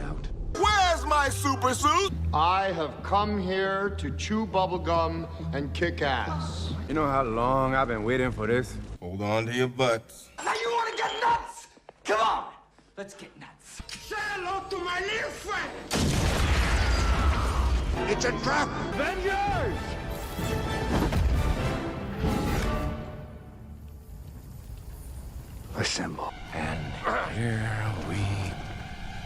out. Where's my super suit? I have come here to chew bubblegum and kick ass. You know how long I've been waiting for this? Hold on to your butts. Now you want to get nuts? Come on, let's get nuts. Say hello to my little friend. It's a trap. Avengers! Assemble. And here we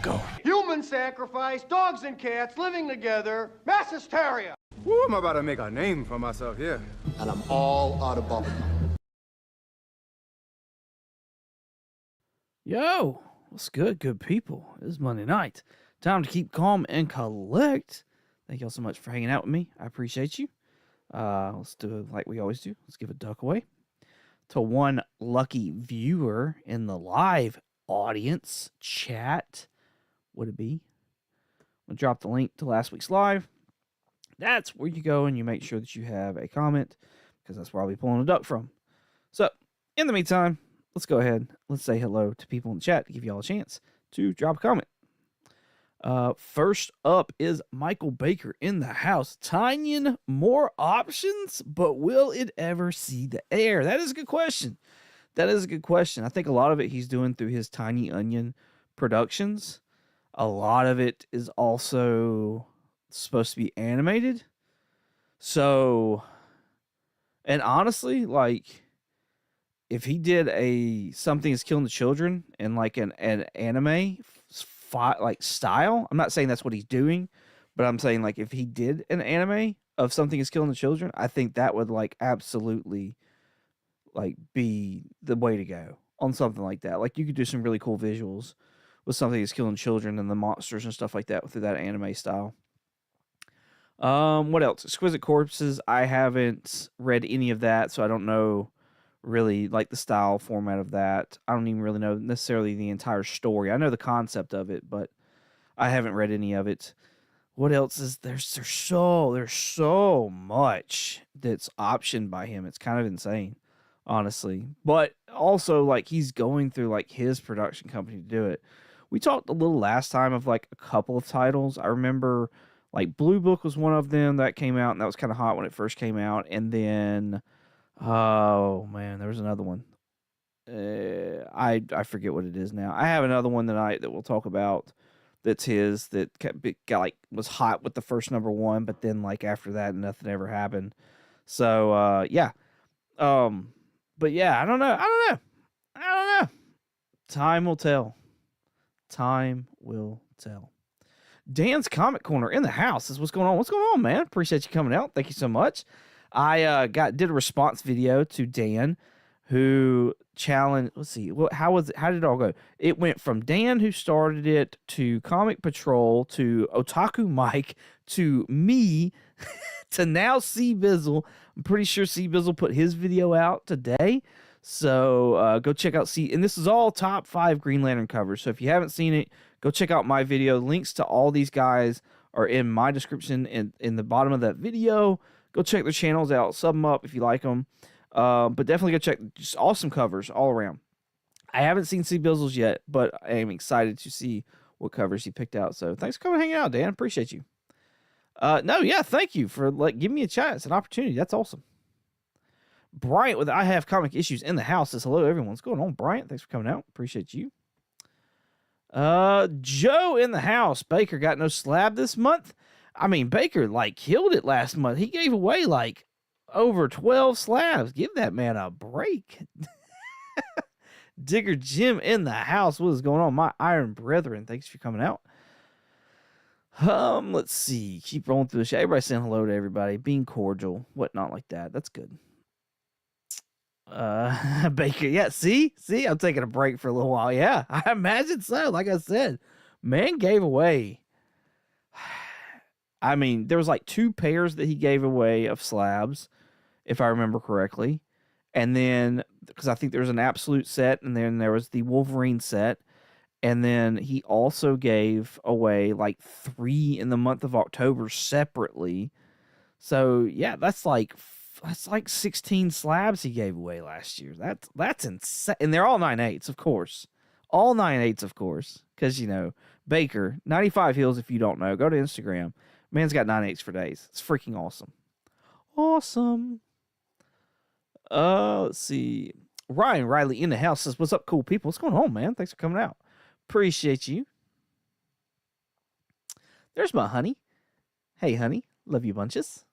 go. Human sacrifice, dogs and cats living together, mass hysteria. Woo, I'm about to make a name for myself here. And I'm all out of bubblegum. Yo, what's good, good people? It is Monday night. Time to keep calm and collect. Thank y'all so much for hanging out with me. I appreciate you. Let's do it like we always do. Let's give a duck away to one lucky viewer in the live audience chat. Would it be? I'm going to drop the link to last week's live. That's where you go and you make sure that you have a comment, because that's where I'll be pulling a duck from. So, in the meantime, let's go ahead. Let's say hello to people in the chat to give y'all a chance to drop a comment. First up is Michael Baker in the house. Tinyon, more options, but will it ever see the air? That is a good question. That is a good question. I think a lot of it he's doing through his Tiny Onion Productions. A lot of it is also supposed to be animated. So, and honestly, like, if he did a Something is Killing the Children in like an anime like style, I'm not saying that's what he's doing, but I'm saying like if he did an anime of Something is Killing the Children, I think that would like absolutely like be the way to go on something like that. Like you could do some really cool visuals with Something is Killing Children and the monsters and stuff like that through that anime style. What else? Exquisite Corpses. I haven't read any of that, so I don't know really like the style format of that. I don't even really know necessarily the entire story. I know the concept of it, but I haven't read any of it. What else is there's so much that's optioned by him. It's kind of insane, honestly. But also like he's going through like his production company to do it. We talked a little last time of like a couple of titles. I remember like Blue Book was one of them that came out, and that was kind of hot when it first came out. And then oh man, there was another one. I forget what it is now. I have another one tonight that we'll talk about. That's his that got like was hot with the first number one, but then like after that, nothing ever happened. So yeah, but yeah, I don't know. Time will tell. Time will tell. Dan's Comic Corner in the house is what's going on. What's going on, man? Appreciate you coming out. Thank you so much. I did a response video to Dan, who challenged. Let's see, how was it? How did it all go? It went from Dan, who started it, to Comic Patrol, to Otaku Mike, to me, to now C Bizzle. I'm pretty sure C Bizzle put his video out today, so go check out C. And this is all top 5 Green Lantern covers. So if you haven't seen it, go check out my video. Links to all these guys are in my description and in the bottom of that video. Go check their channels out. Sub them up if you like them. But definitely go check. Just awesome covers all around. I haven't seen C Bizzles yet, but I am excited to see what covers he picked out. So thanks for coming hanging out, Dan. Appreciate you. Thank you for giving me a chance, an opportunity. That's awesome. Bryant with I Have Comic Issues in the house says hello, everyone. What's going on, Bryant? Thanks for coming out. Appreciate you. Joe in the house. Baker got no slab this month. I mean, Baker killed it last month. He gave away over 12 slabs. Give that man a break. Digger Jim in the house. What is going on? My Iron Brethren. Thanks for coming out. Let's see. Keep rolling through the show. Everybody saying hello to everybody. Being cordial. Whatnot like that. That's good. Baker. Yeah, see? I'm taking a break for a little while. Yeah, I imagine so. Like I said, man gave away. I mean, there was 2 pairs that he gave away of slabs, if I remember correctly. And then, because I think there was an Absolute set, and then there was the Wolverine set. And then he also gave away 3 in the month of October separately. So, yeah, that's 16 slabs he gave away last year. That's insane. And they're all 9/8, of course. All 9/8, of course. Because, Baker, 95 Hills, if you don't know. Go to Instagram. Man's got 9/8 for days. It's freaking awesome. Awesome. Let's see. Ryan Riley in the house says, what's up, cool people? What's going on, man? Thanks for coming out. Appreciate you. There's my honey. Hey, honey. Love you bunches.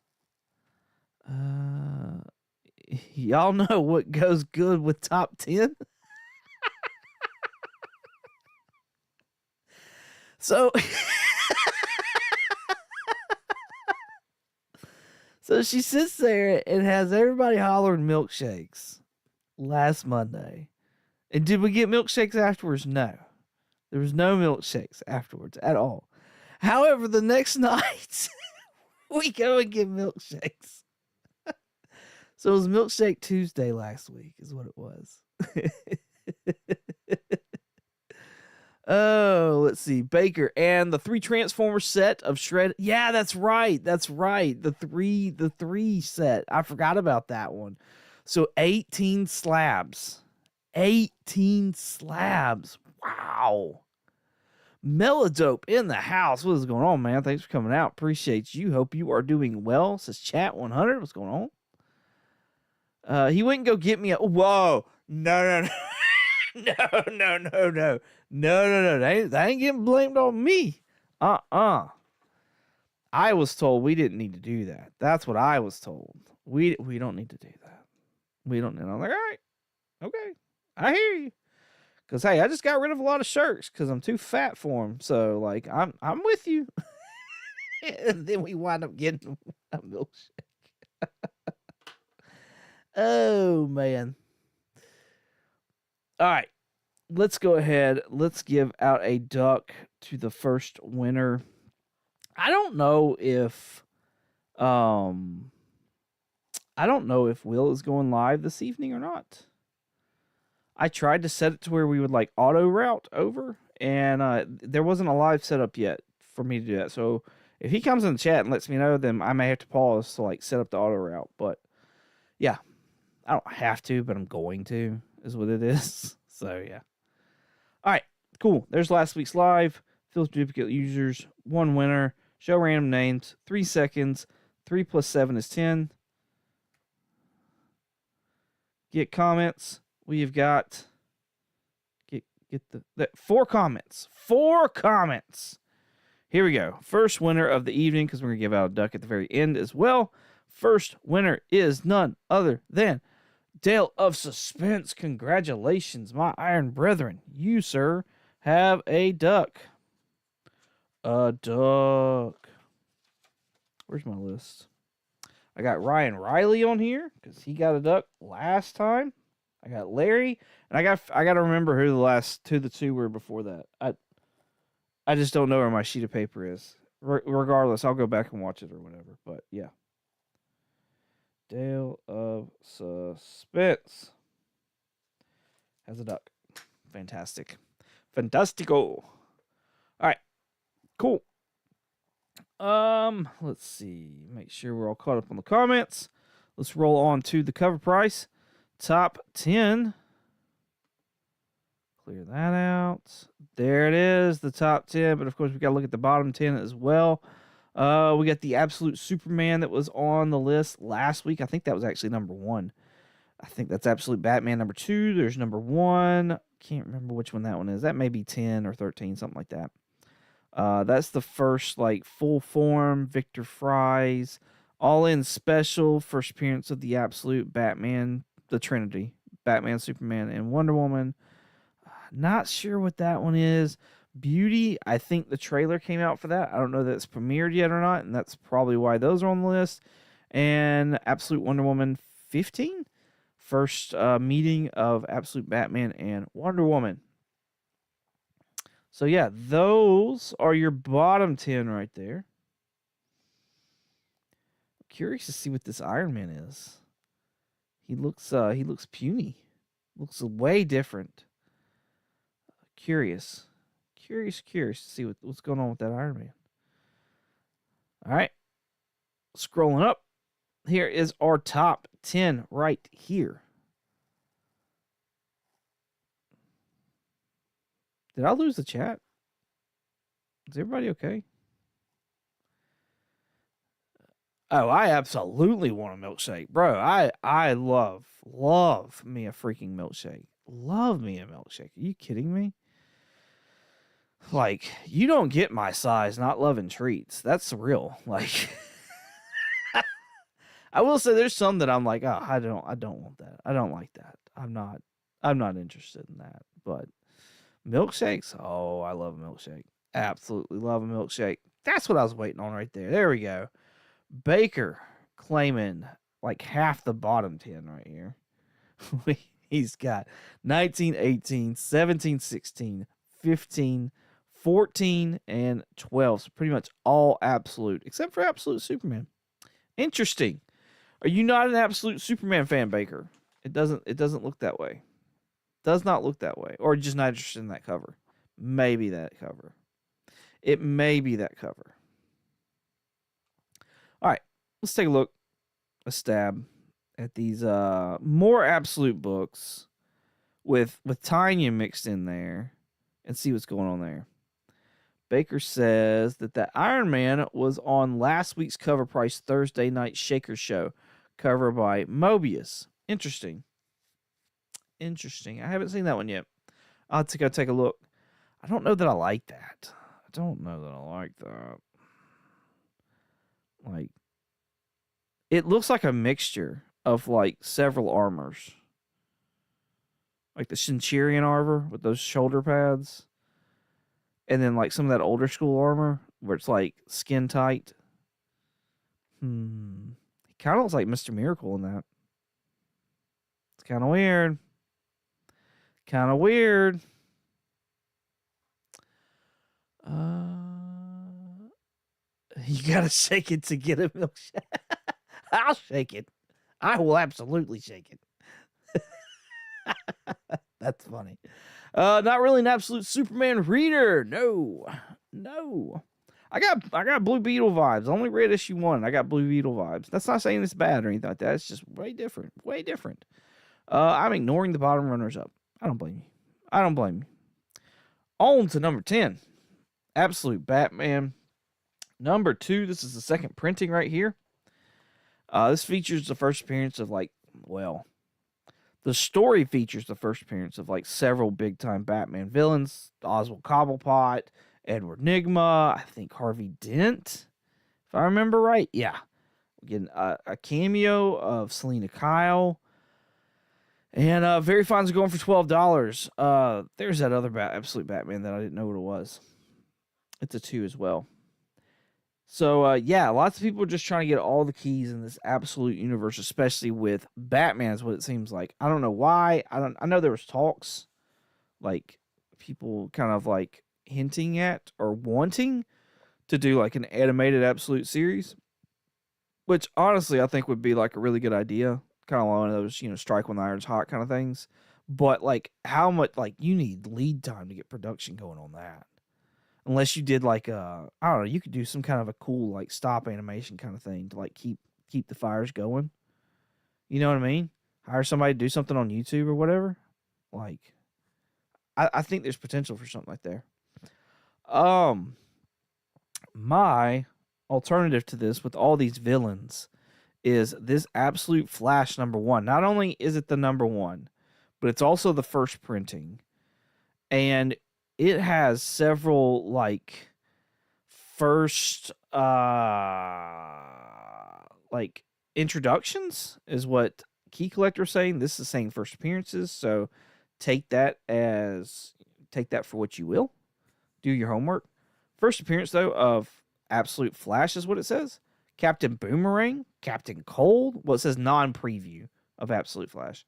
Y'all know what goes good with top 10? So, so she sits there and has everybody hollering milkshakes last Monday. And did we get milkshakes afterwards? No. There was no milkshakes afterwards at all. However, the next night, we go and get milkshakes. So it was Milkshake Tuesday last week is what it was. Oh, let's see. Baker and the 3 Transformers set of shred. Yeah, that's right. That's right. The three set. I forgot about that one. So 18 slabs. 18 slabs. Wow. Melodope in the house. What is going on, man? Thanks for coming out. Appreciate you. Hope you are doing well. Says Chat 100. What's going on? He wouldn't go get me a. Whoa. No. No. That ain't getting blamed on me. I was told we didn't need to do that. That's what I was told. We don't need to do that. We don't. And I'm like, all right, okay, I hear you. Cause hey, I just got rid of a lot of shirts because I'm too fat for them. So like, I'm with you. And then we wind up getting a milkshake. Oh man. All right. Let's go ahead. Let's give out a duck to the first winner. I don't know if Will is going live this evening or not. I tried to set it to where we would like auto route over, and there wasn't a live setup yet for me to do that. So if he comes in the chat and lets me know, then I may have to pause to like set up the auto route. But yeah, I don't have to, but I'm going to, is what it is. So yeah. All right, cool. There's last week's live. Filter duplicate users, 1 winner. Show random names, 3 seconds. 3 plus 7 is 10. Get comments. We've got get the 4 comments. 4 comments. Here we go. First winner of the evening, because we're gonna give out a duck at the very end as well. First winner is none other than Dale of Suspense. Congratulations, my iron brethren. You, sir, have a duck. A duck. Where's my list? I got Ryan Riley on here because he got a duck last time. I got Larry, and I got to remember who the two were before that. I just don't know where my sheet of paper is. Regardless, I'll go back and watch it or whatever. But yeah. Dale of Suspense has a duck. Fantastic. Fantastico. All right. Cool. Let's see. Make sure we're all caught up on the comments. Let's roll on to the cover price. Top 10. Clear that out. There it is, the top 10. But of course, we got to look at the bottom 10 as well. We got the Absolute Superman that was on the list last week. I think that was actually number 1. I think that's Absolute Batman number 2. There's number 1. Can't remember which one that one is. That may be 10 or 13, something like that. That's the first like full form Victor Fry's all-in special first appearance of the Absolute Batman, the Trinity, Batman, Superman, and Wonder Woman. Not sure what that one is. Beauty, I think the trailer came out for that. I don't know that it's premiered yet or not, and that's probably why those are on the list. And Absolute Wonder Woman 15, first meeting of Absolute Batman and Wonder Woman. So yeah, those are your bottom 10 right there. I'm curious to see what this Iron Man is. He looks puny. Looks way different. Curious to see what's going on with that Iron Man. All right. Scrolling up. Here is our top 10 right here. Did I lose the chat? Is everybody okay? Oh, I absolutely want a milkshake. Bro, I love me a freaking milkshake. Love me a milkshake. Are you kidding me? Like, you don't get my size not loving treats. That's real. Like, I will say there's some that I'm like, oh, I don't want that. I don't like that. I'm not interested in that. But milkshakes, oh, I love a milkshake. Absolutely love a milkshake. That's what I was waiting on right there. There we go. Baker claiming like half the bottom 10 right here. He's got 19, 18, 17, 16, 15, 14, and 12. So pretty much all absolute, except for Absolute Superman. Interesting. Are you not an Absolute Superman fan, Baker? It doesn't look that way. Does not look that way. Or just not interested in that cover. Maybe that cover. It may be that cover. All right, let's take a stab at these more absolute books with Tanya mixed in there and see what's going on there. Baker says that Iron Man was on last week's CovrPrice Thursday night Shaker show, cover by Mobius. Interesting. I haven't seen that one yet. I'll have to go take a look. I don't know that I like that. Like, it looks like a mixture of like several armors. Like the Centurion armor with those shoulder pads. And then like some of that older school armor where it's like skin tight. It kind of looks like Mr. Miracle in that. It's kind of weird. You gotta shake it to get a milkshake. I'll shake it. I will absolutely shake it. That's funny. Not really an Absolute Superman reader. No. I got Blue Beetle vibes. I only read issue 1. I got Blue Beetle vibes. That's not saying it's bad or anything like that. It's just way different. I'm ignoring the bottom runners up. I don't blame you. On to number 10. Absolute Batman. Number 2. This is the second printing right here. This features the first appearance of the story features the first appearance of like several big time Batman villains: Oswald Cobblepot, Edward Nygma, I think Harvey Dent, if I remember right. Yeah, again a cameo of Selena Kyle, and Very Fine's going for $12. There's that other Absolute Batman that I didn't know what it was. It's a 2 as well. So, lots of people are just trying to get all the keys in this absolute universe, especially with Batman, is what it seems like. I don't know why. I know there was talks, like, people kind of, like, hinting at or wanting to do, like, an animated absolute series, which, honestly, I think would be, like, a really good idea. Kind of one of those, strike when the iron's hot kind of things. But, like, how much, like, you need lead time to get production going on that. Unless you did like I don't know, you could do some kind of a cool like stop animation kind of thing to like keep the fires going. You know what I mean? Hire somebody to do something on YouTube or whatever. Like, I think there's potential for something like there. My alternative to this with all these villains is this Absolute Flash number 1. Not only is it the number 1, but it's also the first printing. And it has several, like, first, like, introductions, is what Key Collector's saying. This is saying first appearances, so take that for what you will. Do your homework. First appearance, though, of Absolute Flash is what it says. Captain Boomerang, Captain Cold. Well, it says non-preview of Absolute Flash.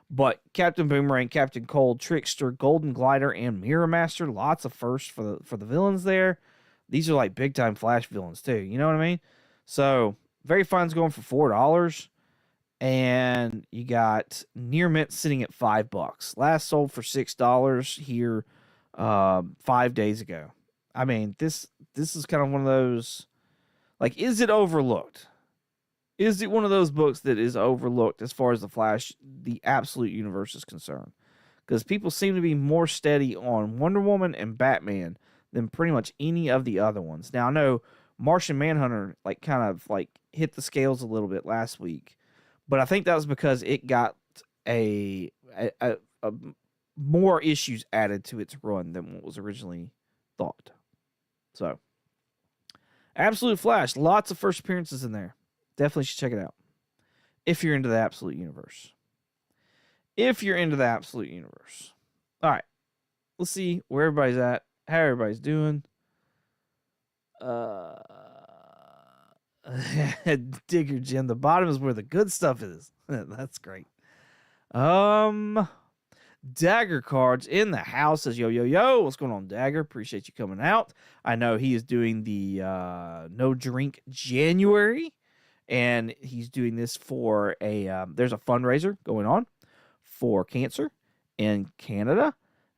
But Captain Boomerang, Captain Cold, Trickster, Golden Glider, and Mirror Master. Lots of firsts for the villains there. These are like big time Flash villains too. You know what I mean? So Very Fine's going for $4. And you got Near Mint sitting at $5. Last sold for $6 here 5 days ago. I mean, this is kind of one of those, like, is it overlooked? Is it one of those books that is overlooked as far as the Flash, the absolute universe is concerned? Because people seem to be more steady on Wonder Woman and Batman than pretty much any of the other ones. Now I know Martian Manhunter like kind of like hit the scales a little bit last week, but I think that was because it got a more issues added to its run than what was originally thought. So, Absolute Flash, lots of first appearances in there. Definitely should check it out if you're into the Absolute Universe. If you're into the Absolute Universe. All right, let's see where everybody's at, how everybody's doing. Digger Jim, the bottom is where the good stuff is. That's great. Dagger Cards in the house says, yo, yo, yo. What's going on, Dagger? Appreciate you coming out. I know he is doing the No Drink January, and he's doing this for there's a fundraiser going on for cancer in Canada.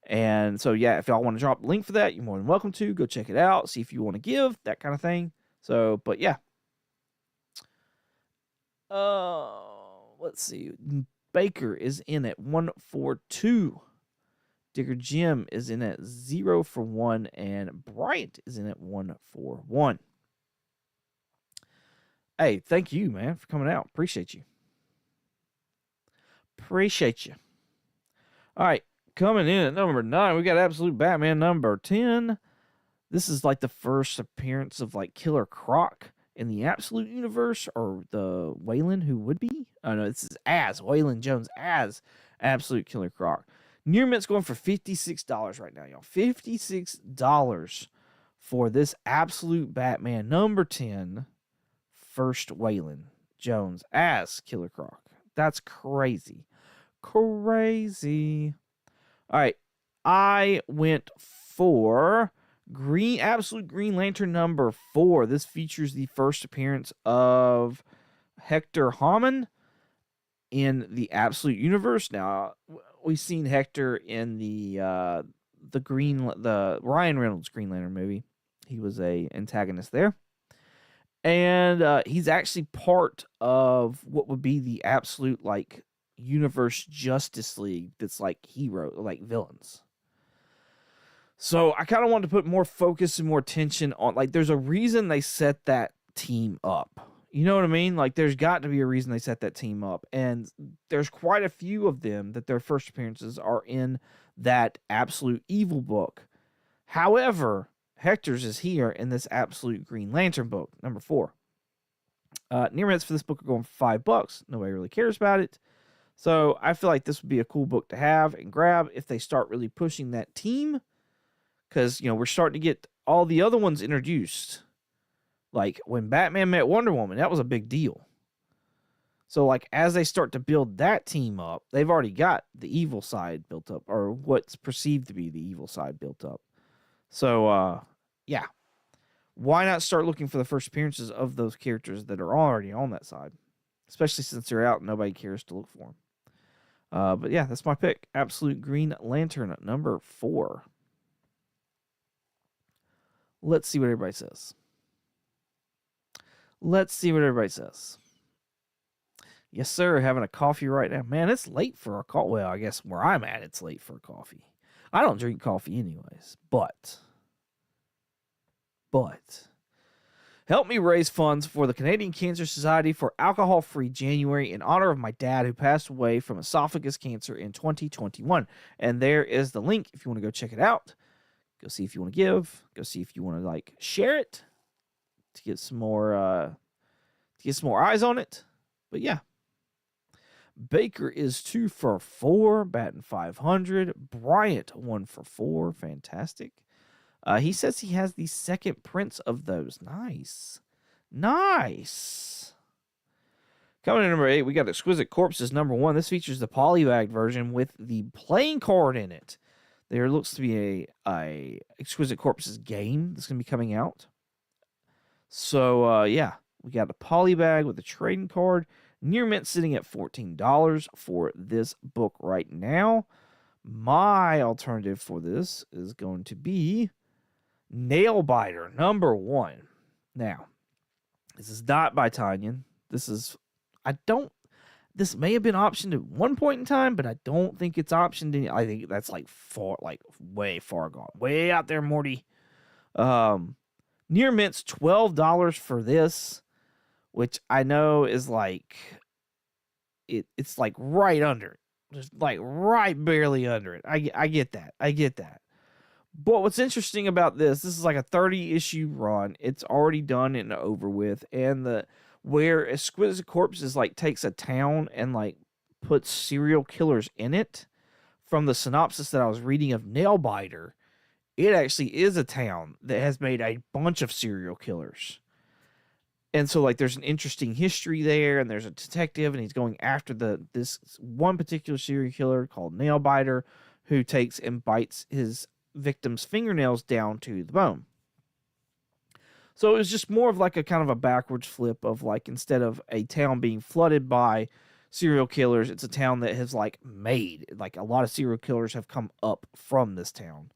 And so, yeah, if y'all want to drop a link for that, you're more than welcome to. Go check it out. See if you want to give, that kind of thing. So, but yeah. Let's see. Baker is in at 142. Digger Jim is in at 0 for 1. And Bryant is in at 1 for 1. Hey, thank you, man, for coming out. Appreciate you. Appreciate you. All right. Coming in at number 9, we got Absolute Batman number 10. This is like the first appearance of like Killer Croc in the Absolute Universe, or the Waylon who would be. Oh no, this is as Waylon Jones as Absolute Killer Croc. Near Mint's going for $56 right now, y'all. $56 for this Absolute Batman number 10 first Waylon Jones as Killer Croc. That's crazy. Crazy. All right, I went for Absolute Green Lantern number 4. This features the first appearance of Hector Hammond in the Absolute Universe. Now, we've seen Hector in the Ryan Reynolds Green Lantern movie. He was a antagonist there. And he's actually part of what would be the Absolute, like, Universe Justice League that's like villains. So I kind of wanted to put more focus and more attention on, like, there's a reason they set that team up. You know what I mean? Like, there's got to be a reason they set that team up. And there's quite a few of them that their first appearances are in that Absolute Evil book. However, Hector's is here in this Absolute Green Lantern book, number 4. Near mints for this book are going for $5. Nobody really cares about it. So I feel like this would be a cool book to have and grab if they start really pushing that team. Because, we're starting to get all the other ones introduced. Like, when Batman met Wonder Woman, that was a big deal. So, like, as they start to build that team up, they've already got the evil side built up, or what's perceived to be the evil side built up. So, yeah. Why not start looking for the first appearances of those characters that are already on that side? Especially since they're out and nobody cares to look for them. But yeah, that's my pick. Absolute Green Lantern number 4. Let's see what everybody says. Yes, sir. Having a coffee right now. Man, it's late for a coffee. Well, I guess where I'm at, it's late for a coffee. I don't drink coffee anyways. But help me raise funds for the Canadian Cancer Society for Alcohol-Free January in honor of my dad who passed away from esophagus cancer in 2021. And there is the link if you want to go check it out. Go see if you want to give. Go see if you want to, like, share it to get some more eyes on it. But yeah. Baker is 2 for 4, batting .500. Bryant 1 for 4, fantastic. He says he has the second prints of those. Nice. Coming in number 8, we got Exquisite Corpses number 1. This features the polybag version with the playing card in it. There looks to be a Exquisite Corpses game that's going to be coming out. So, yeah, we got a polybag with a trading card. Near mint sitting at $14 for this book right now. My alternative for this is going to be Nailbiter number 1. Now, this is not by Tanyan. This may have been optioned at one point in time, but I don't think it's optioned. I think that's way far gone. Way out there, Morty. Near Mint's $12 for this, which I know is like it's like right under it. Just like right barely under it. I get that. I get that. But what's interesting about this is like a 30-issue run. It's already done and over with. And where Exquisite Corpses like takes a town and like puts serial killers in it, from the synopsis that I was reading of Nailbiter, it actually is a town that has made a bunch of serial killers. And so, like, there's an interesting history there, and there's a detective, and he's going after this one particular serial killer called Nailbiter, who takes and bites his victim's fingernails down to the bone. So it was just more of like a kind of a backwards flip of like, instead of a town being flooded by serial killers, it's a town that has like made, like a lot of serial killers have come up from this town,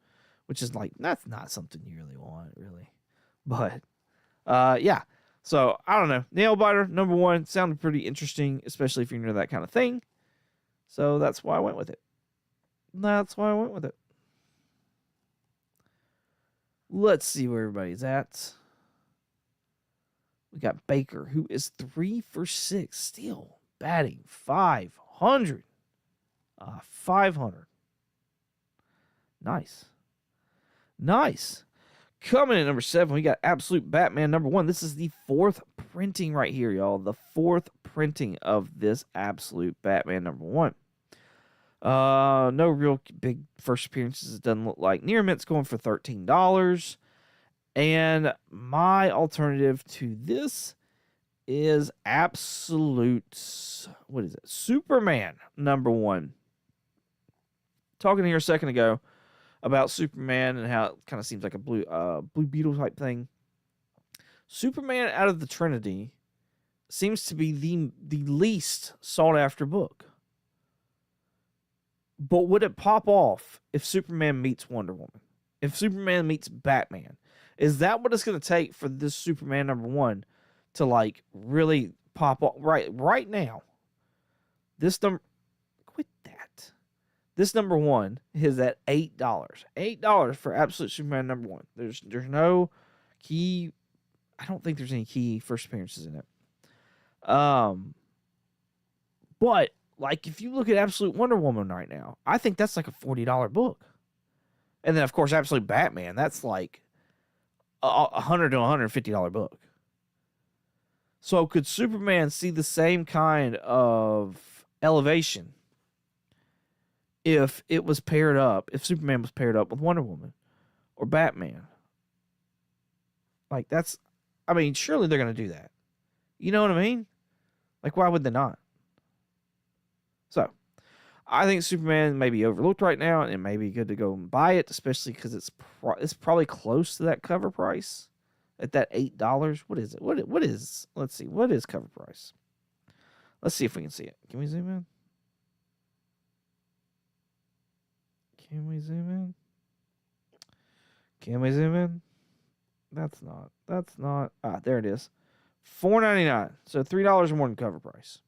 which is like, that's not something you really want, really. But, yeah. So, I don't know. Nailbiter, number 1, sounded pretty interesting, especially if you're into that kind of thing. So, that's why I went with it. Let's see where everybody's at. We got Baker, who is 3 for 6, still batting 500. 500. Nice. Coming in at number 7, we got Absolute Batman number 1. This is the 4th printing right here, y'all. The 4th printing of this Absolute Batman number 1. No real big first appearances, it doesn't look like. Near Mint's going for $13. And my alternative to this is Absolute, Superman number 1. Talking here a second ago about Superman and how it kind of seems like a Blue Beetle type thing. Superman out of the Trinity seems to be the least sought after book. But would it pop off if Superman meets Wonder Woman? If Superman meets Batman? Is that what it's going to take for this Superman number 1 to like really pop off right now? This number, quit that. This number 1 is at $8. $8 for Absolute Superman number 1. There's no key. I don't think there's any key first appearances in it. But like if you look at Absolute Wonder Woman right now, I think that's like a $40 book. And then of course Absolute Batman, that's like a $100 to $150 book. So could Superman see the same kind of elevation if it was paired up, if Superman was paired up with Wonder Woman or Batman? Like surely they're going to do that. You know what I mean? Like, why would they not? So, I think Superman may be overlooked right now, and it may be good to go and buy it, especially because it's probably close to that cover price at that $8. What is it? What is? Let's see. What is cover price? Let's see if we can see it. Can we zoom in? Can we zoom in? That's not. Ah, there it is. $4.99. So $3 more than cover price.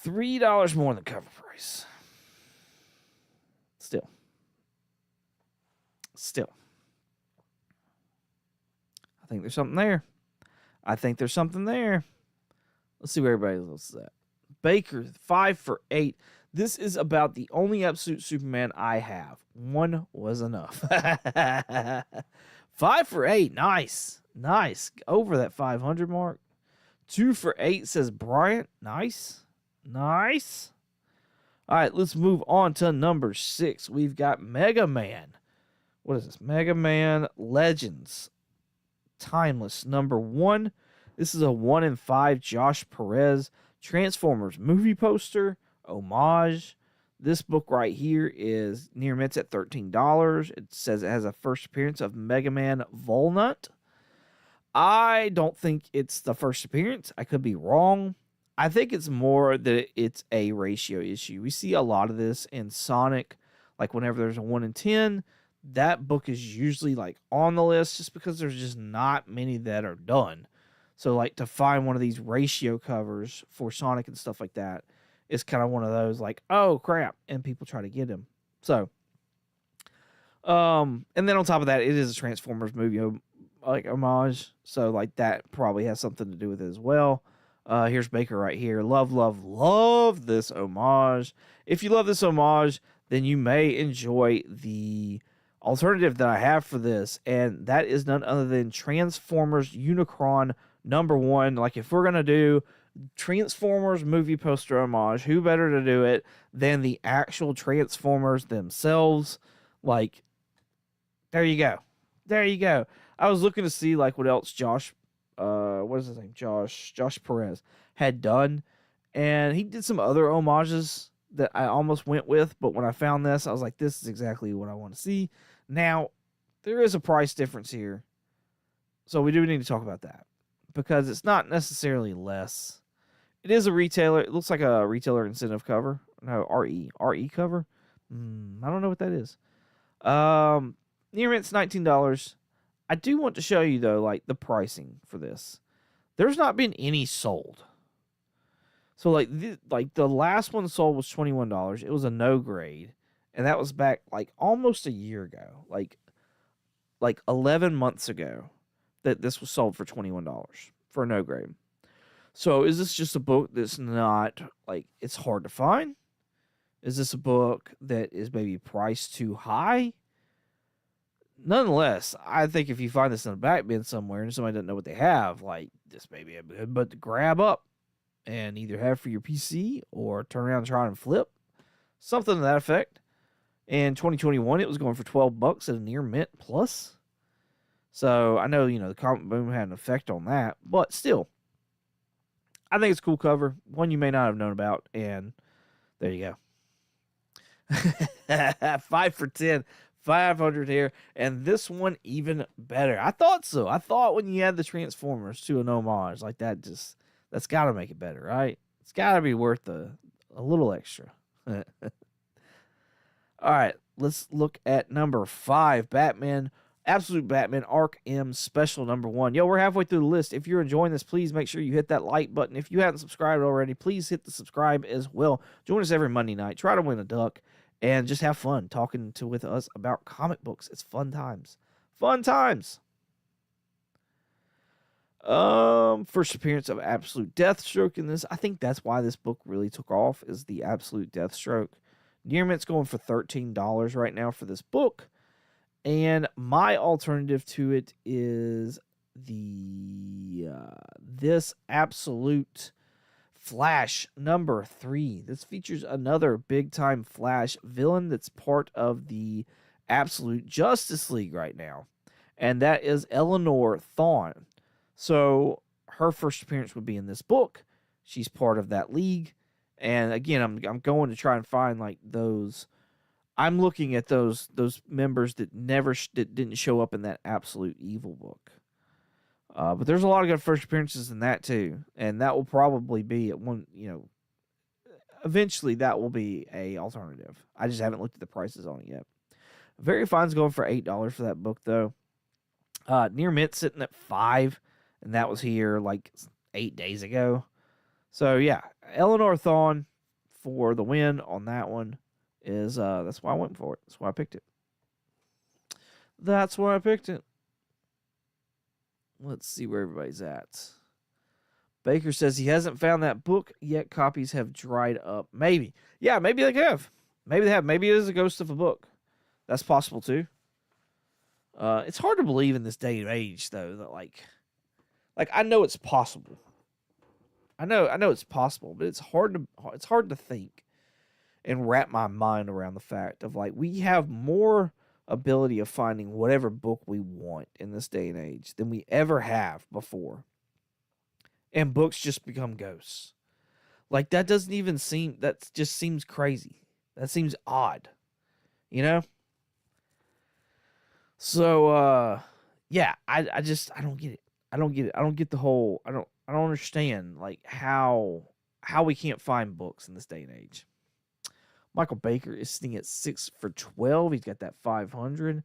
$3 more than cover price. Still. I think there's something there. Let's see where everybody else is at. Baker, 5 for 8. This is about the only Absolute Superman I have. 1 was enough. 5 for 8. Nice. Over that 500 mark. 2 for 8 says Bryant. Nice. All right, let's move on to number 6. We've got Mega Man. What is this? Mega Man Legends. Timeless number 1. This is a 1 in 5 Josh Perez Transformers movie poster homage. This book right here is near Mint's at $13. It says it has a first appearance of Mega Man Volnut. I don't think it's the first appearance. I could be wrong. I think it's more that it's a ratio issue. We see a lot of this in Sonic. Like whenever there's a 1 in 10, that book is usually like on the list just because there's just not many that are done. So like to find one of these ratio covers for Sonic and stuff like that is kind of one of those like, oh crap, and people try to get him. So And then on top of that, it is a Transformers movie, like homage. So like that probably has something to do with it as well. Here's Baker right here. Love, love, love this homage. If you love this homage, then you may enjoy the alternative that I have for this, and that is none other than Transformers Unicron #1. Like, if we're gonna do Transformers movie poster homage, who better to do it than the actual Transformers themselves? Like, there you go. There you go. I was looking to see like what else Josh what is his name? Josh Perez had done. And he did some other homages that I almost went with, but when I found this, I was like, this is exactly what I want to see. Now, there is a price difference here. So we do need to talk about that. Because it's not necessarily less. It is a retailer. It looks like a retailer incentive cover. No, RE cover. I don't know what that is. Near mint's $19. I do want to show you though, like the pricing for this. There's not been any sold. So like the last one sold was $21. It was a no grade, and that was back like almost a year ago, like 11 months ago, that this was sold for $21 for a no grade. So is this just a book that's not like it's hard to find? Is this a book that is maybe priced too high? Nonetheless, I think if you find this in a back bin somewhere and somebody doesn't know what they have, like, this may be a good book to grab up and either have for your PC or turn around and try and flip. Something to that effect. In 2021, it was going for $12 at a near mint plus. So I know, the comic boom had an effect on that, but still, I think it's a cool cover. One you may not have known about, and there you go. 5 for 10. 500 here, and this one even better. I thought so. I thought when you add the Transformers to an homage like that, that's got to make it better, right? It's got to be worth a little extra. All right, let's look at number 5, Batman, Absolute Batman Arc M Special #1. Yo, we're halfway through the list. If you're enjoying this, please make sure you hit that like button. If you haven't subscribed already, please hit the subscribe as well. Join us every Monday night. Try to win a duck. And just have fun talking with us about comic books. It's fun times. Fun times. First appearance of Absolute Deathstroke in this. I think that's why this book really took off, is the Absolute Deathstroke. Near mint's going for $13 right now for this book. And my alternative to it is this Absolute Flash #3. This features another big-time Flash villain that's part of the Absolute Justice League right now, and that is Eleanor Thawne. So her first appearance would be in this book. She's part of that league, and again, I'm going to try and find like those. I'm looking at those members that didn't show up in that Absolute Evil book. But there's a lot of good first appearances in that too, and that will probably be at one. Eventually that will be a alternative. I just haven't looked at the prices on it yet. Very Fine's going for $8 for that book though. Near mint sitting at $5, and that was here like 8 days ago. So yeah, Eleanor Thawne for the win on that one is that's why I went for it. That's why I picked it. That's why I picked it. Let's see where everybody's at. Baker says he hasn't found that book yet. Copies have dried up. Maybe. Yeah, maybe they have. Maybe they have. Maybe it is a ghost of a book. That's possible too. It's hard to believe in this day and age, though, that like I know it's possible. I know it's possible, but it's hard to think and wrap my mind around the fact of like we have more ability of finding whatever book we want in this day and age than we ever have before. And books just become ghosts. Like that just seems crazy. That seems odd. So yeah, I don't get it. I don't get it. I don't get the whole I don't understand like how we can't find books in this day and age. Michael Baker is sitting at 6 for 12. He's got that 500.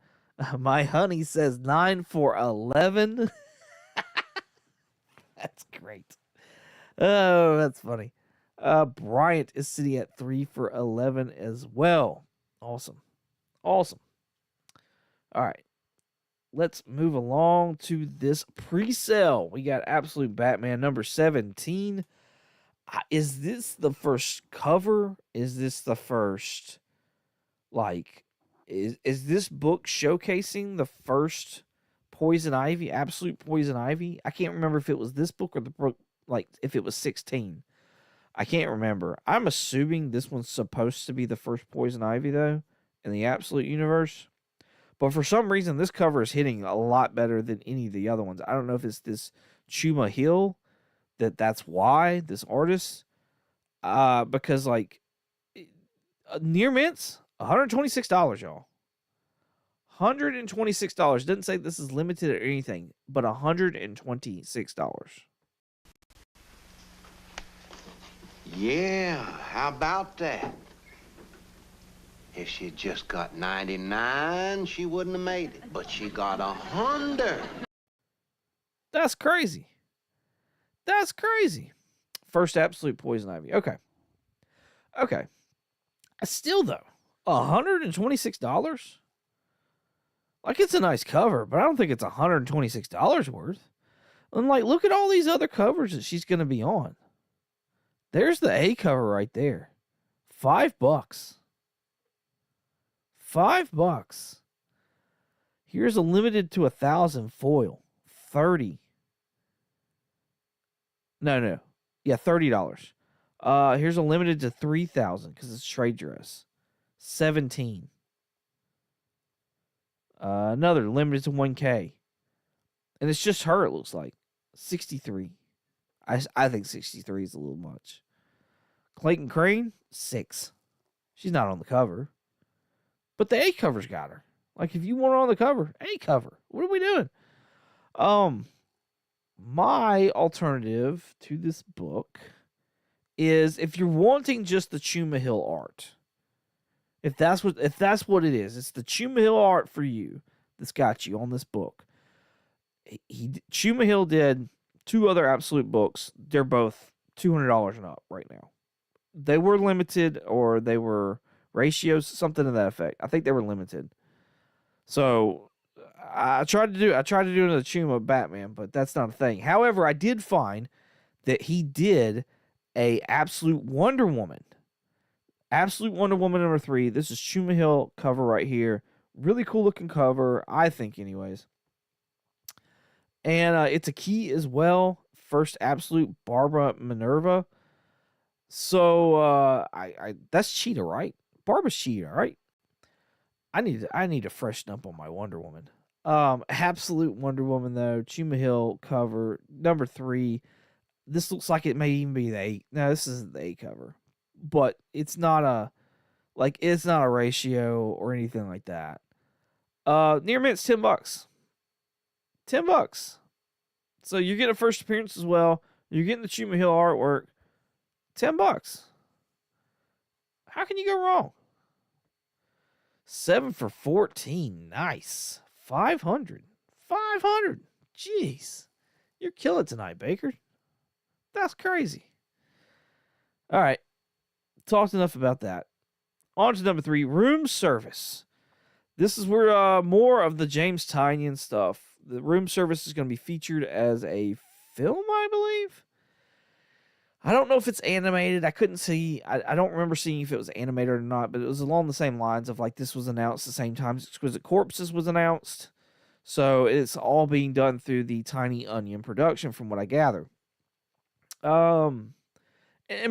My honey says 9 for 11. That's great. Oh, that's funny. Bryant is sitting at 3 for 11 as well. Awesome. All right. Let's move along to this pre-sale. We got Absolute Batman number 17. Is this the first cover? Is this the first, like, is this book showcasing the first Poison Ivy, Absolute Poison Ivy? I can't remember if it was this book or the book, like, if it was 16. I can't remember. I'm assuming this one's supposed to be the first Poison Ivy, though, in the Absolute universe. But for some reason, this cover is hitting a lot better than any of the other ones. I don't know if it's this Chuma Hill, that's why, this artist. Because, like, near mints, $126, y'all. $126. Doesn't say this is limited or anything, but $126. Yeah, how about that? If she'd just got 99, she wouldn't have made it. But she got 100. That's crazy. That's crazy. First Absolute Poison Ivy. Okay. Still, though, $126? Like, it's a nice cover, but I don't think it's $126 worth. And, like, look at all these other covers that she's going to be on. There's the A cover right there. $5. $5. Here's a limited to 1,000 foil. 30. No. Yeah, $30. Here's a limited to 3,000 because it's trade dress. 17. Another limited to 1K. And it's just her, it looks like. 63. I think 63 is a little much. Clayton Crane, 6. She's not on the cover. But the A cover's got her. Like, if you want her on the cover, A cover. What are we doing? My alternative to this book is, if you're wanting just the Chuma Hill art, if that's what it is, it's the Chuma Hill art for you that's got you on this book. Chuma Hill did 2 other Absolute books. They're both $200 and up right now. They were limited, or they were ratios, something to that effect. I think they were limited. So I tried to do another Chuma Batman, but that's not a thing. However, I did find that he did a Absolute Wonder Woman. Absolute Wonder Woman number 3. This is Chuma Hill cover right here. Really cool looking cover, I think, anyways. And it's a key as well. First Absolute Barbara Minerva. So I that's Cheetah, right? Barbara's Cheetah, right? I need to freshen up on my Wonder Woman. Absolute Wonder Woman, though. Chuma Hill cover number 3. This looks like it may even be the 8. No, this isn't the 8 cover, but it's not a ratio or anything like that. Near mint's $10. $10. So you get a first appearance as well. You're getting the Chuma Hill artwork. $10. How can you go wrong? 7 for 14. Nice. 500. 500. Jeez. You're killing tonight, Baker. That's crazy. All right. Talked enough about that. On to number 3, room service. This is where more of the James Tynion stuff. The room service is going to be featured as a film, I believe. I don't know if it's animated. I couldn't see. I don't remember seeing if it was animated or not, but it was along the same lines of, like, this was announced the same time Exquisite Corpses was announced. So it's all being done through the Tiny Onion production, from what I gather. And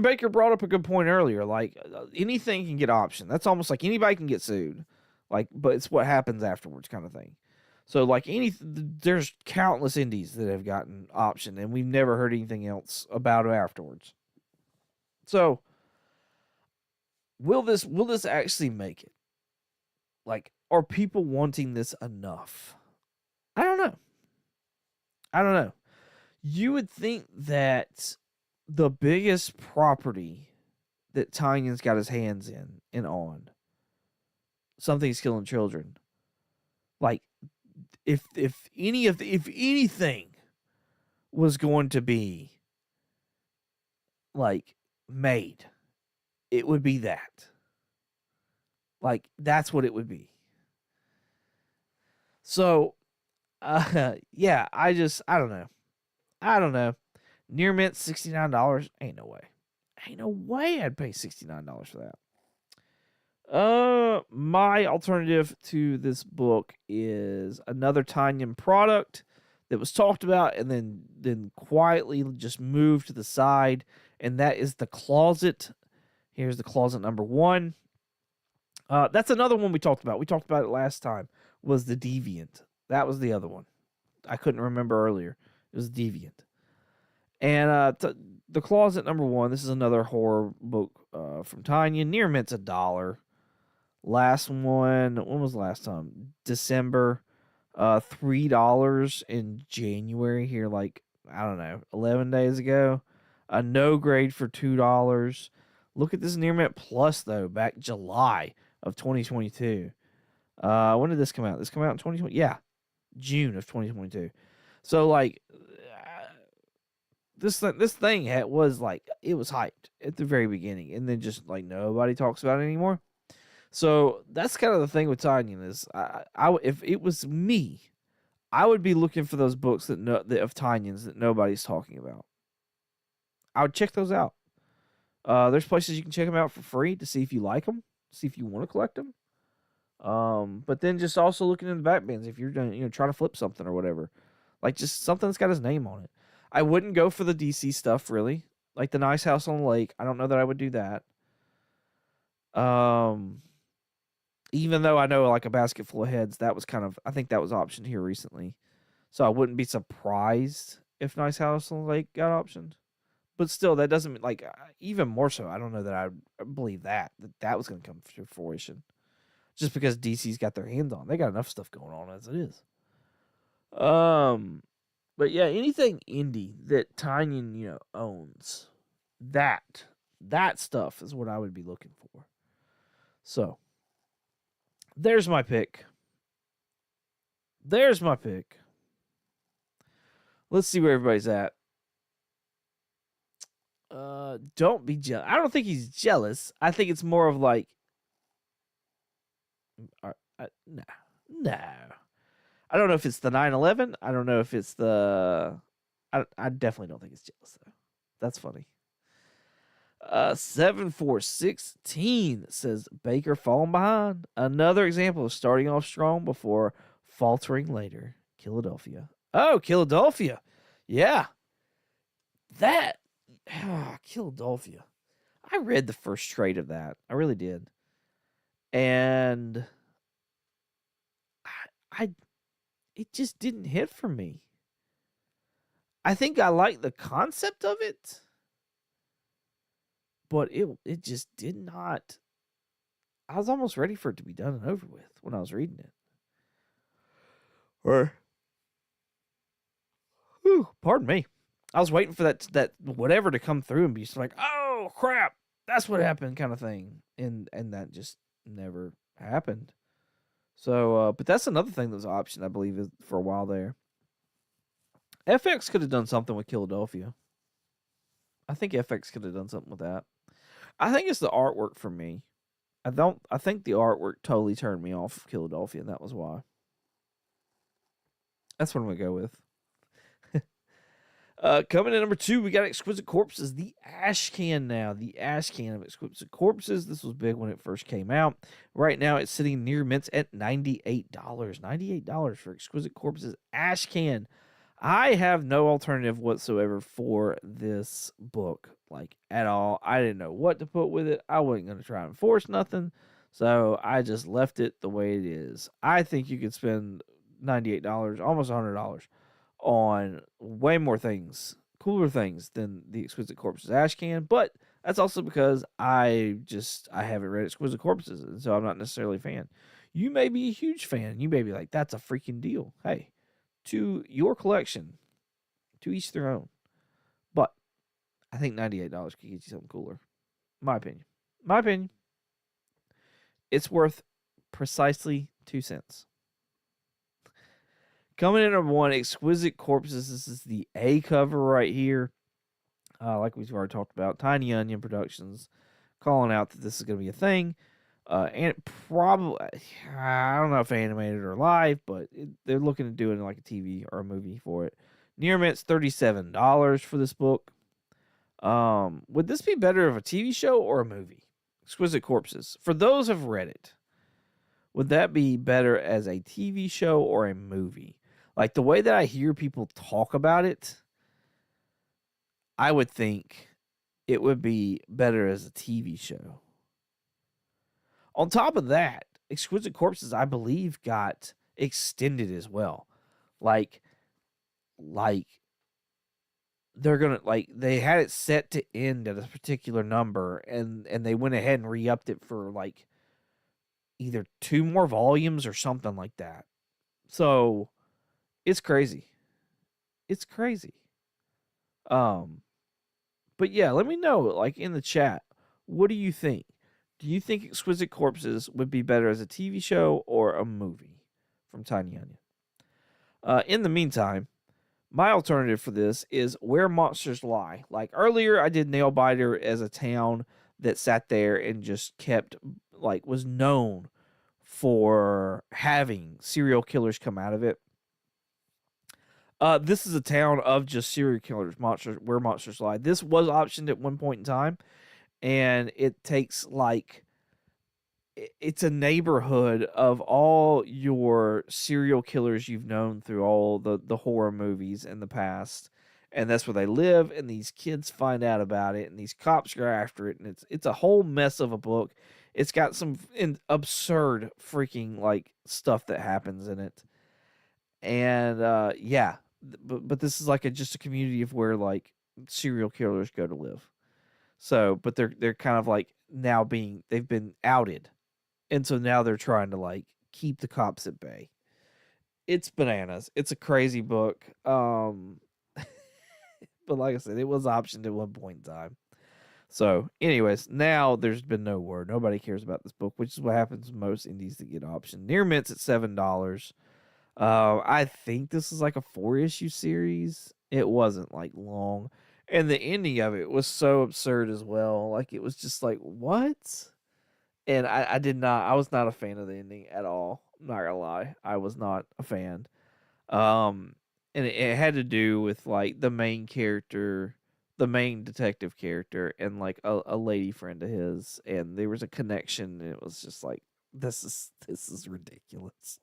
Baker brought up a good point earlier. Like, anything can get optioned. That's almost like anybody can get sued. Like, but it's what happens afterwards, kind of thing. So, like, there's countless indies that have gotten optioned, and we've never heard anything else about it afterwards. So, will this actually make it? Like, are people wanting this enough? I don't know. You would think that the biggest property that Tynion's got his hands in and on, Something's Killing Children, like, if anything was going to be, like, made, it would be that. Like, that's what it would be. So, yeah, I don't know. I don't know. Near mint $69. Ain't no way. Ain't no way I'd pay $69 for that. My alternative to this book is another Tanyan product that was talked about and then quietly just moved to the side, and that is The Closet. Here's The Closet number 1. That's another one we talked about. We talked about it last time, was The Deviant. That was the other one. I couldn't remember earlier. It was Deviant. And The Closet number 1, this is another horror book from Tanya. Near mint's $1. Last one, when was the last time? December. $3 in January here, like, I don't know, 11 days ago. A no grade for $2. Look at this Near Mint Plus, though, back July of 2022. When did this come out? This come out in 2020? Yeah, June of 2022. So, like, this thing was, like, it was hyped at the very beginning, and then just, like, nobody talks about it anymore. So that's kind of the thing with Tanyan is, if it was me, I would be looking for those books that of Tanyans that nobody's talking about. I would check those out. There's places you can check them out for free to see if you like them, see if you want to collect them. But then just also looking in the back bins if you're trying to flip something or whatever, like just something that's got his name on it. I wouldn't go for the DC stuff really, like the Nice House on the Lake. I don't know that I would do that. Even though I know like A Basket Full of Heads, that was I think that was optioned here recently. So I wouldn't be surprised if Nice House on the Lake got optioned. But still, that doesn't, like, even more so, I don't know that I believe that was going to come to fruition. Just because DC's got their hands on. They got enough stuff going on as it is. But yeah, anything indie that Tanyan, owns, that stuff is what I would be looking for. So, there's my pick. Let's see where everybody's at. Don't be jealous. I don't think he's jealous. I think it's more of like, no. I don't know if it's the 9/11. I don't know if it's the. I definitely don't think it's jealous though. That's funny. 7416 says Baker falling behind. Another example of starting off strong before faltering later. Philadelphia. Oh, Philadelphia. Yeah. That. Philadelphia. I read the first trade of that. I really did. And it just didn't hit for me. I think I like the concept of it, but it just did not. I was almost ready for it to be done and over with when I was reading it. Pardon me. I was waiting for that whatever to come through and be just like, oh crap, that's what happened, kind of thing, and that just never happened. So, but that's another thing that was an option, I believe, is for a while there. FX could have done something with Philadelphia. I think FX could have done something with that. I think it's the artwork for me. I think the artwork totally turned me off of Philadelphia, and that was why. That's what I'm gonna go with. Coming in number 2, we got Exquisite Corpses, the ash can now. The ash can of Exquisite Corpses. This was big when it first came out. Right now, it's sitting near mints at $98. $98 for Exquisite Corpses ash can. I have no alternative whatsoever for this book, like, at all. I didn't know what to put with it. I wasn't going to try and force nothing, so I just left it the way it is. I think you could spend $98, almost $100, on way more things, cooler things than the Exquisite Corpses ash can, but that's also because I haven't read Exquisite Corpses, and so I'm not necessarily a fan. You may be a huge fan. You may be like, that's a freaking deal. Hey, to your collection, to each their own. But I think $98 could get you something cooler. My opinion. It's worth precisely 2 cents. Coming in number 1, Exquisite Corpses. This is the A cover right here. Like we've already talked about, Tiny Onion Productions calling out that this is going to be a thing. And it probably, I don't know if animated or live, but they're looking at doing like a TV or a movie for it. Near Mint's $37 for this book. Would this be better of a TV show or a movie? Exquisite Corpses. For those who've read it, would that be better as a TV show or a movie? Like the way that I hear people talk about it, I would think it would be better as a TV show. On top of that, Exquisite Corpses, I believe, got extended as well. Like they're gonna they had it set to end at a particular number, and they went ahead and re-upped it for like either 2 more volumes or something like that. So it's crazy. It's crazy. But yeah, let me know, like in the chat, what do you think? Do you think Exquisite Corpses would be better as a TV show or a movie from Tiny Onion? In the meantime, my alternative for this is Where Monsters Lie. Like earlier, I did Nailbiter as a town that sat there and just kept, like, was known for having serial killers come out of it. This is a town of just serial killers, monsters, Where Monsters Lie. This was optioned at one point in time, and it takes like, it's a neighborhood of all your serial killers you've known through all the horror movies in the past, and that's where they live, and these kids find out about it, and these cops go after it, and it's a whole mess of a book. It's got some absurd freaking like stuff that happens in it, and yeah, but this is like just a community of where like serial killers go to live. So, but they're kind of like now they've been outed. And so now they're trying to like keep the cops at bay. It's bananas. It's a crazy book. But like I said, it was optioned at one point in time. So anyways, now there's been no word. Nobody cares about this book, which is what happens to most indies that get optioned. Near Mint's at $7. I think this is like a 4-issue series. It wasn't like long. And the ending of it was so absurd as well. Like it was just like, what? And I was not a fan of the ending at all. I'm not gonna lie. I was not a fan. And it had to do with like the main character, the main detective character, and like a lady friend of his, and there was a connection, and it was just like, this is ridiculous.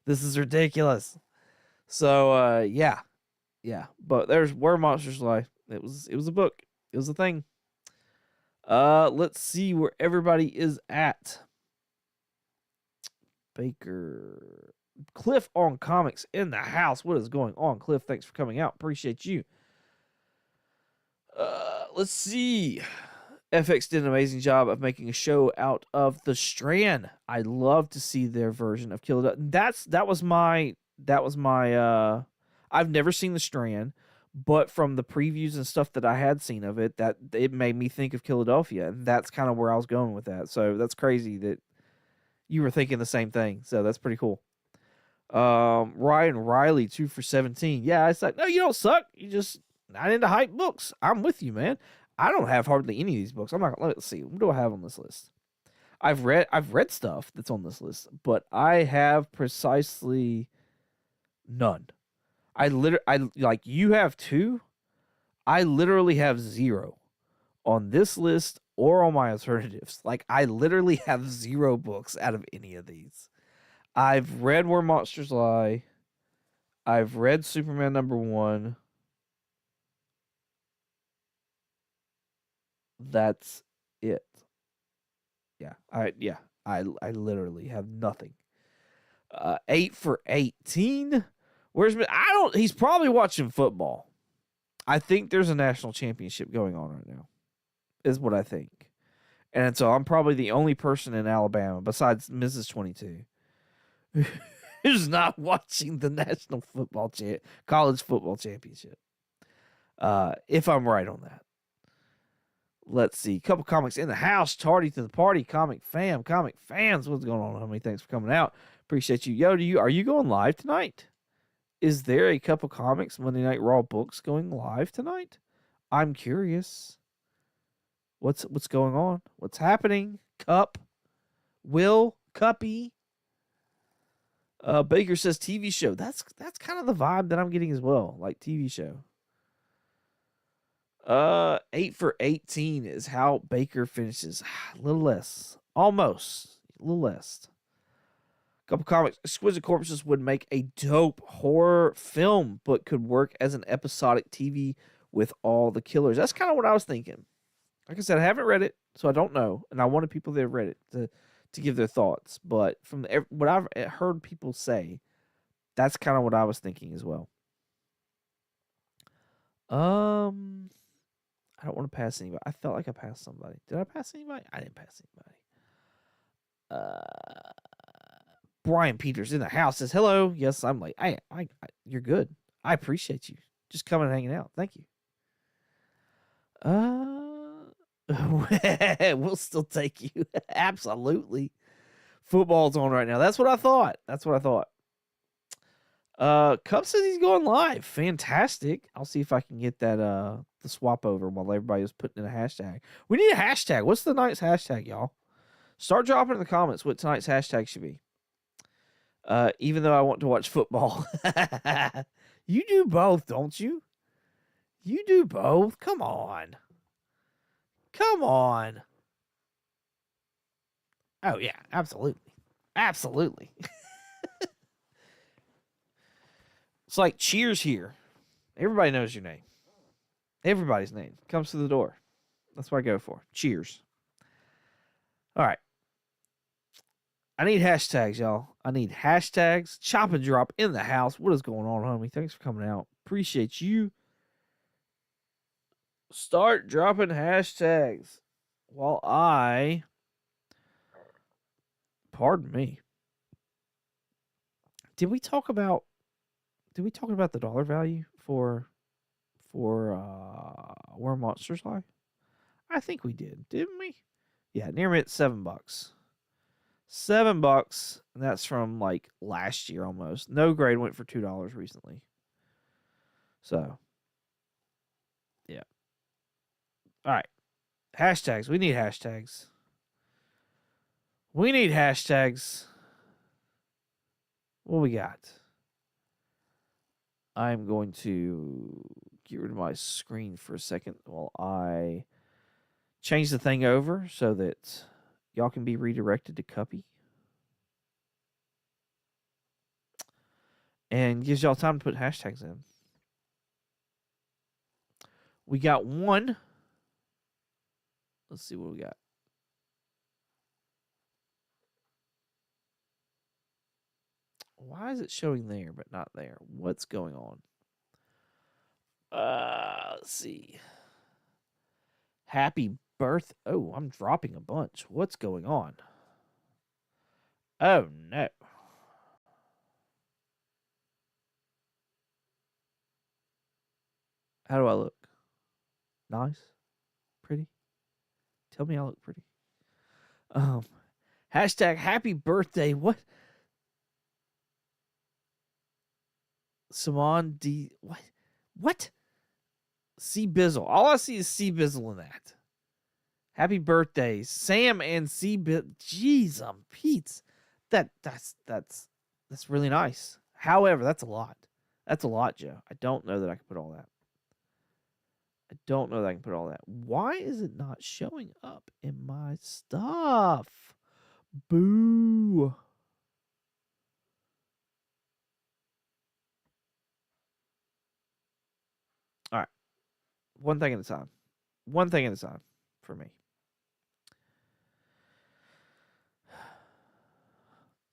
This is ridiculous. So yeah. But there's Where Monsters Lie. It was a book. It was a thing. Let's see where everybody is at. Baker. Cliff on Comics in the house. What is going on, Cliff? Thanks for coming out. Appreciate you. Let's see. FX did an amazing job of making a show out of The Strand. I'd love to see their version of Kill It. That was my I've never seen The Strand, but from the previews and stuff that I had seen of it, that it made me think of Philadelphia, and that's kind of where I was going with that. So that's crazy that you were thinking the same thing. So that's pretty cool. Ryan Riley, 2 for 17. Yeah, I said, no, you don't suck. You just not into hype books. I'm with you, man. I don't have hardly any of these books. I'm not. Let's see. What do I have on this list? I've read stuff that's on this list, but I have precisely none. I like, you have 2. I literally have 0 on this list or on my alternatives. Like, I literally have 0 books out of any of these. I've read Where Monsters Lie. I've read Superman #1. That's it. Yeah. I literally have nothing. 8 for 18. He's probably watching football. I think there's a national championship going on right now, is what I think. And so I'm probably the only person in Alabama, besides Mrs. 22, who's not watching the national college football championship. If I'm right on that. Let's see. Couple comics in the house. Tardy to the party. Comic fans. What's going on, homie? Thanks for coming out. Appreciate you. Yo, are you going live tonight? Is there a Couple Comics Monday Night Raw books going live tonight? I'm curious. What's going on? What's happening? Cup. Will Cuppy. Baker says TV show. That's kind of the vibe that I'm getting as well. Like TV show. 8 for 18 is how Baker finishes. A little less. Almost. A little less. Couple comics. Exquisite Corpses would make a dope horror film, but could work as an episodic TV with all the killers. That's kind of what I was thinking. Like I said, I haven't read it, so I don't know. And I wanted people that have read it to give their thoughts. But from what I've heard people say, that's kind of what I was thinking as well. I don't want to pass anybody. I felt like I passed somebody. Did I pass anybody? I didn't pass anybody. Brian Peters in the house says, hello. Yes, I'm late. I you're good. I appreciate you. Just coming and hanging out. Thank you. We'll still take you. Absolutely. Football's on right now. That's what I thought. Cup says he's going live. Fantastic. I'll see if I can get that the swap over while everybody was putting in a hashtag. We need a hashtag. What's the night's hashtag, y'all? Start dropping in the comments what tonight's hashtag should be. Even though I want to watch football. You do both, don't you? You do both. Come on. Oh, yeah, absolutely. Absolutely. It's like Cheers here. Everybody knows your name. Everybody's name comes to the door. That's what I go for. Cheers. All right. I need hashtags, y'all. I need hashtags. Chop and drop in the house. What is going on, homie? Thanks for coming out. Appreciate you. Start dropping hashtags while I... Pardon me. Did we talk about the dollar value for Where Monsters Lie? I think we didn't we? Yeah, near me at $7. $7, and that's from like last year almost. No Grade went for $2 recently. So, yeah. All right. Hashtags. We need hashtags. What we got? I'm going to get rid of my screen for a second while I change the thing over so that y'all can be redirected to Cuppy. And gives y'all time to put hashtags in. We got one. Let's see what we got. Why is it showing there but not there? What's going on? Let's see. Happy birth. Oh, I'm dropping a bunch. What's going on? Oh, no. How do I look? Nice? Pretty? Tell me I look pretty. Hashtag happy birthday. What? Simon D. What? What? C Bizzle. All I see is C Bizzle in that. Happy birthday, Sam and C Bizzle. Jeez, Pete. That's really nice. However, that's a lot. That's a lot, Joe. I don't know that I can put all that. Why is it not showing up in my stuff? Boo. All right. One thing at a time for me.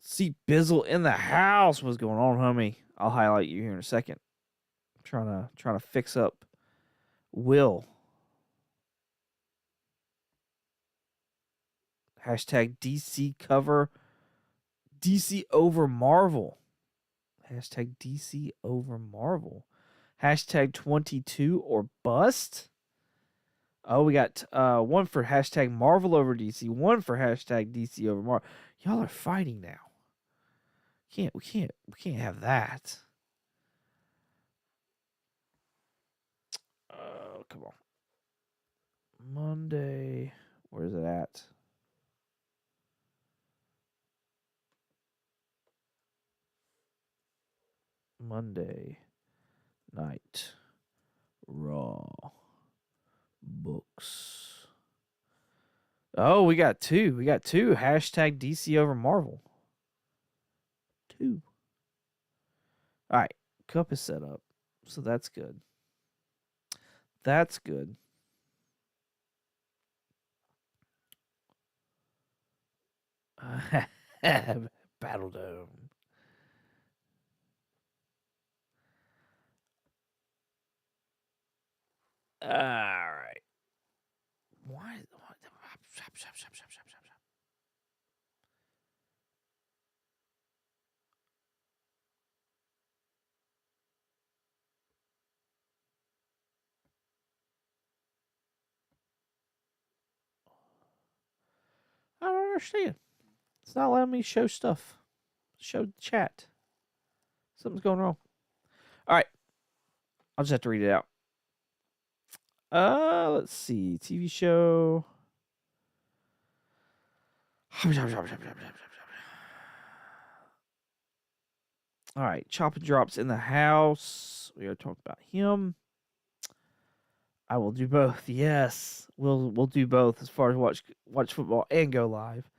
See Bizzle in the house. What's going on, homie? I'll highlight you here in a second. I'm trying to fix up Will. Hashtag DC cover. DC over Marvel. Hashtag DC over Marvel. Hashtag 22 or bust. Oh, we got one for hashtag Marvel over DC. One for hashtag DC over Marvel. Y'all are fighting now. We can't have that. Oh, come on. Monday. Where is it at? Monday Night Raw books. Oh, we got two. We got two. Hashtag DC over Marvel. Two. All right. Cup is set up. So that's good. That's good. Battle Dome. All right. Why? I don't understand. It's not letting me show stuff. Show the chat. Something's going wrong. All right. I'll just have to read it out. Let's see. TV show. All right. Chop and Drops in the house. We already talked about him. I will do both. Yes. We'll do both as far as watch football and go live.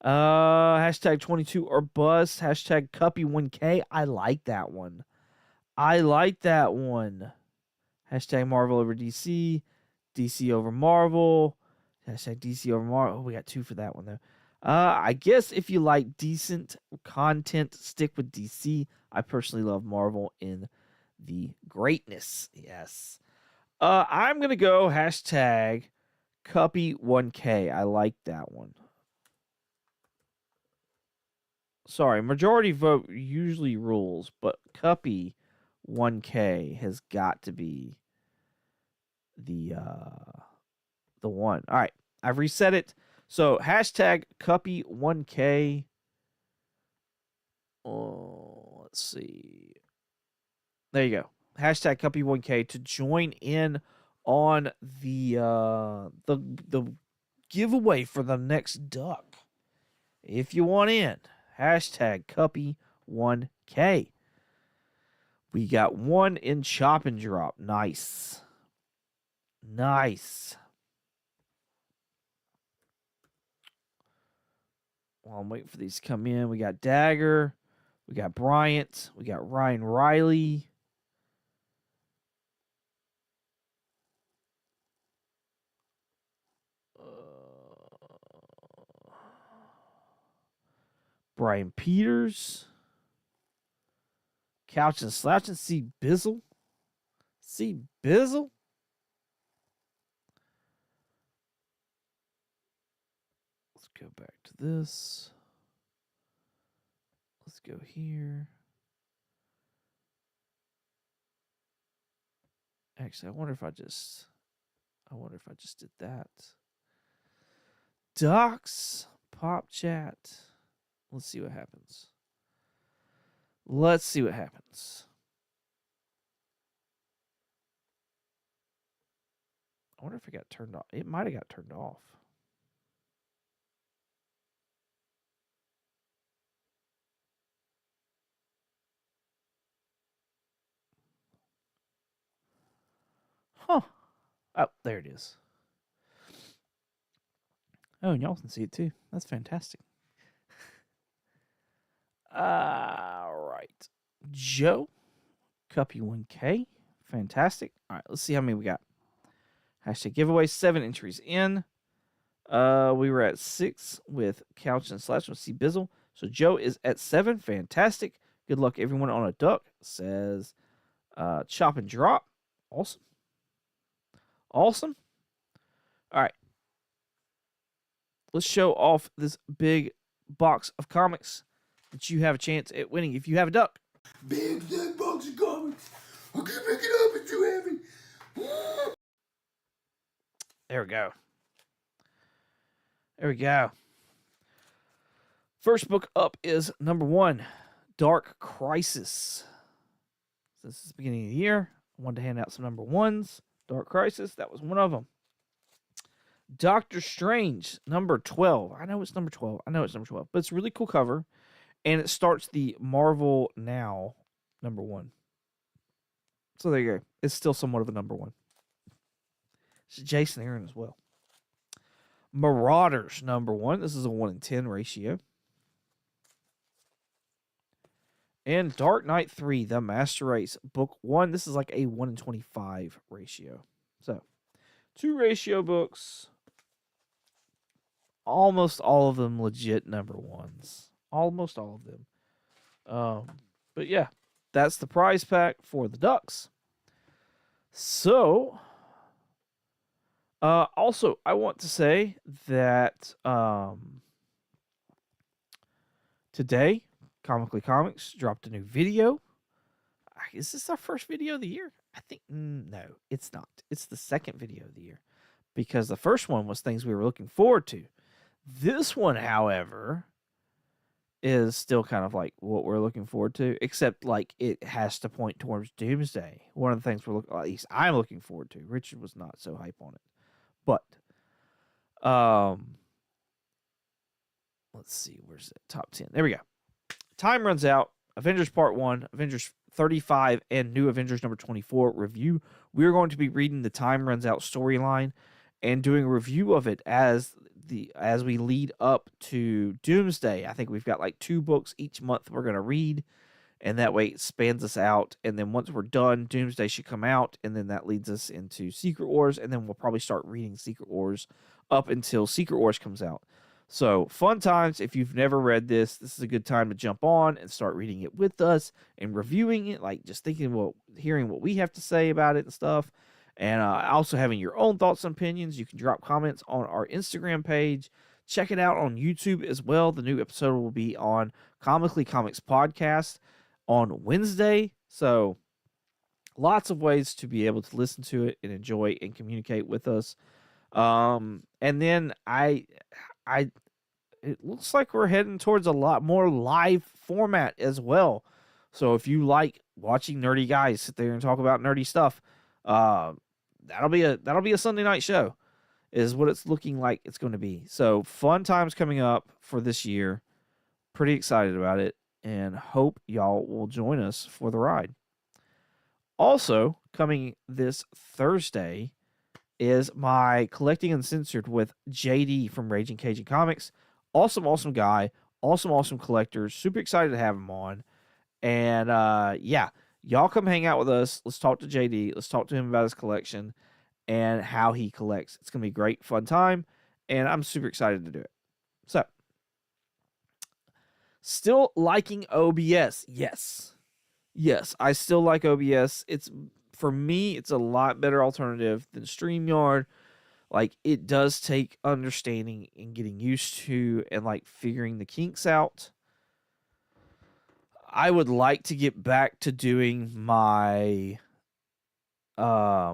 Hashtag 22 or bust. Hashtag Cuppy1K. I like that one. Hashtag Marvel over DC. DC over Marvel. Hashtag DC over Marvel. Oh, we got two for that one, though. I guess if you like decent content, stick with DC. I personally love Marvel in the greatness. Yes. I'm going to go hashtag Cuppy1K. I like that one. Sorry, majority vote usually rules, but Cuppy1K has got to be the one. All right, I've reset it. So hashtag Cuppy1K. Oh, let's see. There you go. Hashtag Cuppy1K to join in on the giveaway for the next duck. If you want in, hashtag Cuppy1K. We got one in Chop and Drop. Nice. While I'm waiting for these to come in, we got Dagger. We got Bryant. We got Ryan Riley. Brian Peters. Couch and Slouch and C. Bizzle. Let's go back to this. Let's go here. Actually, I wonder if I just did that. Docs, pop chat. Let's see what happens. I wonder if it got turned off. It might have got turned off. Huh. Oh, there it is. Oh, and y'all can see it too. That's fantastic. All right. Joe, Cuppy1K. Fantastic. All right, let's see how many we got. Hashtag giveaway, 7 entries in. We were at 6 with Couch and Slash with C Bizzle. So Joe is at 7. Fantastic. Good luck, everyone on a duck. Says Chop and Drop. Awesome. All right. Let's show off this big box of comics that you have a chance at winning if you have a duck. Big thick box of comics. I can pick it up, it's too heavy. There we go. First book up is number 1, Dark Crisis. This is the beginning of the year. I wanted to hand out some number 1s. Dark Crisis, that was one of them. Doctor Strange, number 12. I know it's number 12, but it's a really cool cover. And it starts the Marvel Now number one. So there you go. It's still somewhat of a number one. It's Jason Aaron as well. Marauders, number one. This is a 1 in 10 ratio. And Dark Knight 3, The Master Race, book 1. This is like a 1 in 25 ratio. So, 2 ratio books. Almost all of them legit number ones. Almost all of them. But yeah, that's the prize pack for the Ducks. So, also, I want to say that today, Comically Comics dropped a new video. Is this our first video of the year? I think, no, it's not. It's the second video of the year. Because the first one was things we were looking forward to. This one, however, is still kind of like what we're looking forward to, except like it has to point towards Doomsday. One of the things at least I'm looking forward to. Richard was not so hype on it. But, let's see, where's it? Top 10. There we go. Time runs out. Avengers Part 1, Avengers 35, and New Avengers number 24 review. We're going to be reading the Time Runs Out storyline and doing a review of it as we lead up to Doomsday. I think we've got like 2 books each month we're going to read, and that way it spans us out. And then once we're done, Doomsday should come out, and then that leads us into Secret Wars, and then we'll probably start reading Secret Wars up until Secret Wars comes out. So, fun times. If you've never read this is a good time to jump on and start reading it with us and reviewing it, like just hearing what we have to say about it and stuff. And also having your own thoughts and opinions. You can drop comments on our Instagram page. Check it out on YouTube as well. The new episode will be on Comically Comics Podcast on Wednesday. So, lots of ways to be able to listen to it and enjoy and communicate with us. And then it looks like we're heading towards a lot more live format as well. So if you like watching nerdy guys sit there and talk about nerdy stuff, that'll be a Sunday night show, is what it's looking like it's going to be. So fun times coming up for this year. Pretty excited about it, and hope y'all will join us for the ride. Also, coming this Thursday is my Collecting Uncensored with JD from Raging Cajun Comics. Awesome guy. Awesome collector. Super excited to have him on. And, yeah, y'all come hang out with us. Let's talk to JD. Let's talk to him about his collection and how he collects. It's going to be a great, fun time, and I'm super excited to do it. So, still liking OBS. Yes, I still like OBS. For me, it's a lot better alternative than StreamYard. Like, it does take understanding and getting used to and, like, figuring the kinks out. I would like to get back to doing my, I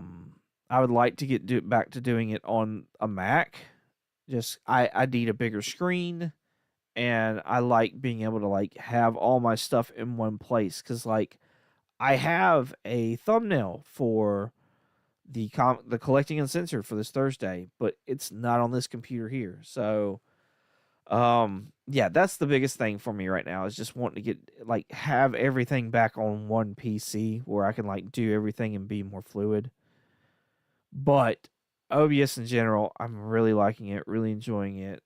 would like to get back to doing it on a Mac. Just, I need a bigger screen, and I like being able to, like, have all my stuff in one place. Because, like, I have a thumbnail for the Collecting Uncensored for this Thursday, but it's not on this computer here. So, yeah, that's the biggest thing for me right now, is just wanting to get, like, have everything back on one PC where I can, like, do everything and be more fluid. But OBS in general, I'm really liking it, really enjoying it.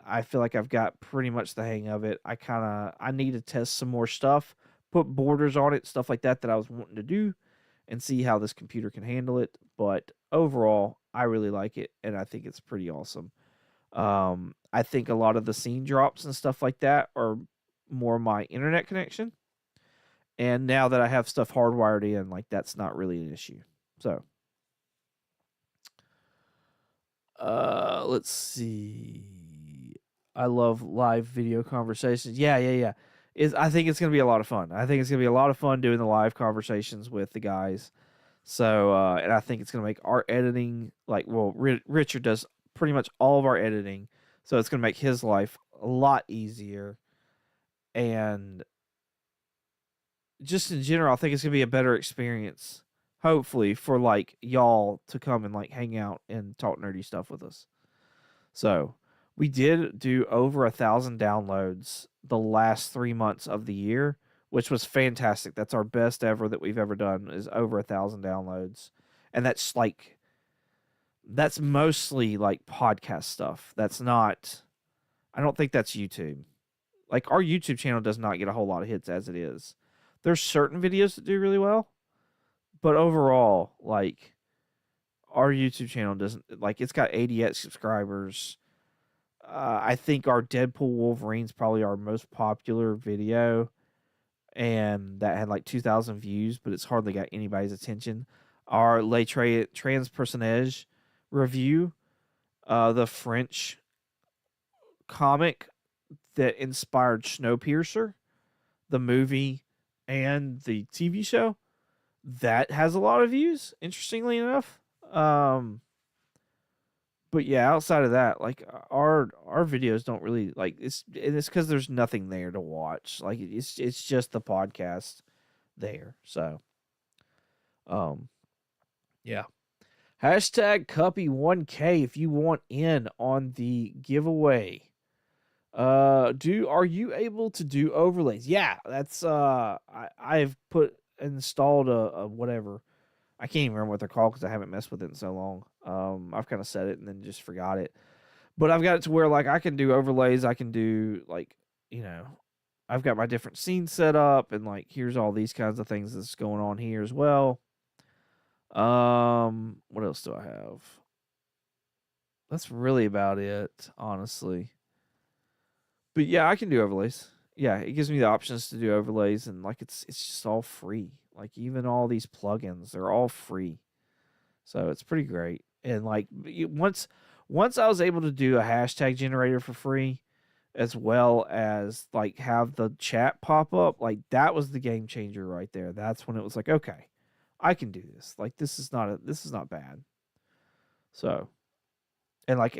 I feel like I've got pretty much the hang of it. I need to test some more stuff, put borders on it, stuff like that I was wanting to do, and see how this computer can handle it. But overall, I really like it, and I think it's pretty awesome. I think a lot of the scene drops and stuff like that are more my internet connection. And now that I have stuff hardwired in, like, that's not really an issue. So, let's see. I love live video conversations. Yeah. I think it's going to be a lot of fun. I think it's going to be a lot of fun doing the live conversations with the guys. So, and I think it's going to make our editing, like, well, Richard does pretty much all of our editing. So it's going to make his life a lot easier. And just in general, I think it's going to be a better experience, hopefully, for, like, y'all to come and, like, hang out and talk nerdy stuff with us. So, we did do over 1,000 downloads the last 3 months of the year, which was fantastic. That's our best ever that we've ever done, is over 1,000 downloads. And that's mostly like podcast stuff. That's not, I don't think that's YouTube. Like, our YouTube channel does not get a whole lot of hits as it is. There's certain videos that do really well, but overall, like, our YouTube channel doesn't, like, it's got 88 subscribers. I think our Deadpool Wolverine's probably our most popular video, and that had like 2,000 views, but it's hardly got anybody's attention. Our Les Trans Personnages review, the French comic that inspired Snowpiercer, the movie and the TV show, that has a lot of views, interestingly enough. But yeah, outside of that, like, our videos don't really, like, it's because there's nothing there to watch. Like, it's just the podcast there. So, yeah. Hashtag Cuppy1K if you want in on the giveaway. Are you able to do overlays? Yeah, that's I've installed a whatever. I can't even remember what they're called because I haven't messed with it in so long. I've kind of set it and then just forgot it. But I've got it to where, like, I can do overlays. I can do, like, I've got my different scenes set up, and, like, here's all these kinds of things that's going on here as well. What else do I have? That's really about it, honestly. But yeah, I can do overlays. Yeah, it gives me the options to do overlays, and, like, it's just all free. Like, even all these plugins, they're all free. So it's pretty great. And, like, once I was able to do a hashtag generator for free, as well as, like, have the chat pop up, like, that was the game changer right there. That's when it was like, okay, I can do this. Like, this is not bad. So, and like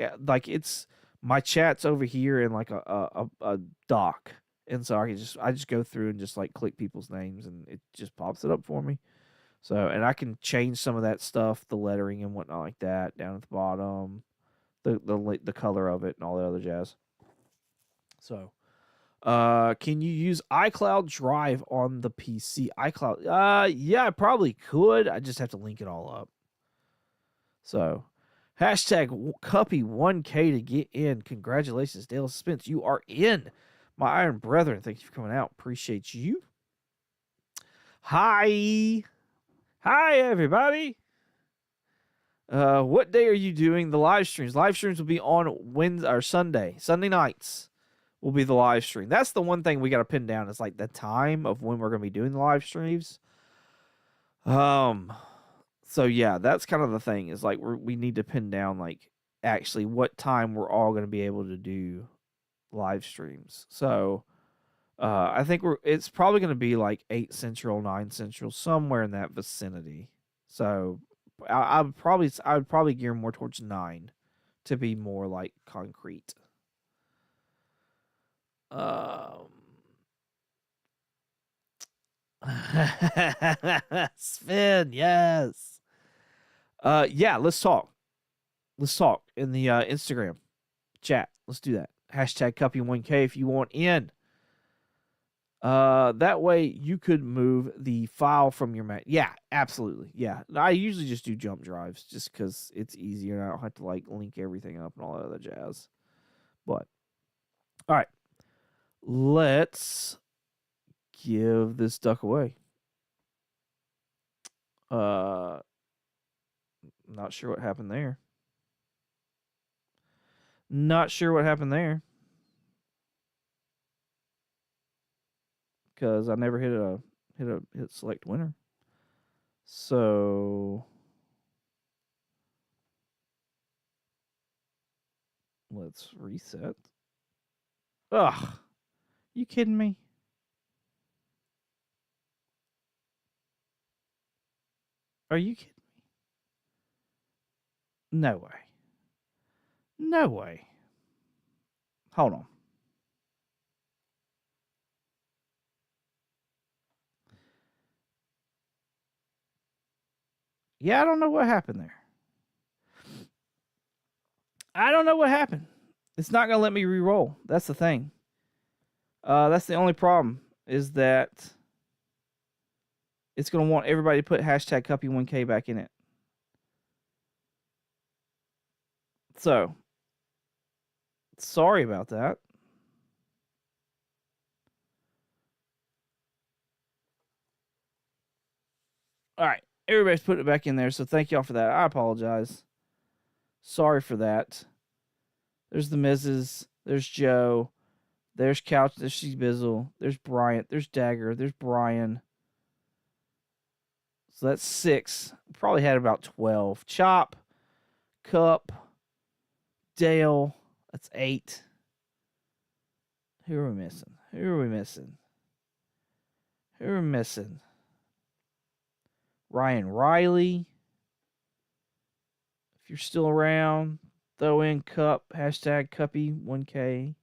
it's, my chat's over here in, like, a doc. And so I just go through and just, like, click people's names, and it just pops it up for me. So, and I can change some of that stuff, the lettering and whatnot like that down at the bottom, the color of it and all the other jazz. So, can you use iCloud Drive on the PC? iCloud, yeah, I probably could. I just have to link it all up. So, hashtag Cuppy1K to get in. Congratulations, Dale Spence. You are in. My Iron Brethren, thank you for coming out. Appreciate you. Hi, everybody. What day are you doing the live streams? Live streams will be on Wednesday or Sunday. Sunday nights will be the live stream. That's the one thing we got to pin down, is, like, the time of when we're going to be doing the live streams. So yeah, that's kind of the thing, is, like, we need to pin down, like, actually what time we're all going to be able to do live streams. So I think it's probably going to be like 8 Central, 9 Central, somewhere in that vicinity. So I would probably gear more towards 9 to be more, like, concrete. Spin, yes. Yeah, let's talk. Let's talk in the Instagram chat. Let's do that. Hashtag Cuppy1K if you want in. That way you could move the file from your Mac. Yeah, absolutely. Yeah, I usually just do jump drives just because it's easier and I don't have to, like, link everything up and all that other jazz. But, all right, let's give this duck away. Not sure what happened there. Not sure what happened there. Because I never hit select winner. So let's reset. Ugh. You kidding me? Are you kidding me? No way. No way. Hold on. Yeah, I don't know what happened there. I don't know what happened. It's not going to let me re-roll. That's the thing. That's the only problem, is that it's going to want everybody to put hashtag Cuppy1K back in it. So, sorry about that. All right. Everybody's putting it back in there, so thank y'all for that. I apologize. Sorry for that. There's the Mrs. There's Joe. There's Couch. There's She's Bizzle. There's Bryant. There's Dagger. There's Brian. So that's 6. Probably had about 12. Chop. Cup. Dale. That's 8. Who are we missing? Who are we missing? Who are we missing? Ryan Riley. If you're still around, throw in Cup. Hashtag Cuppy1K.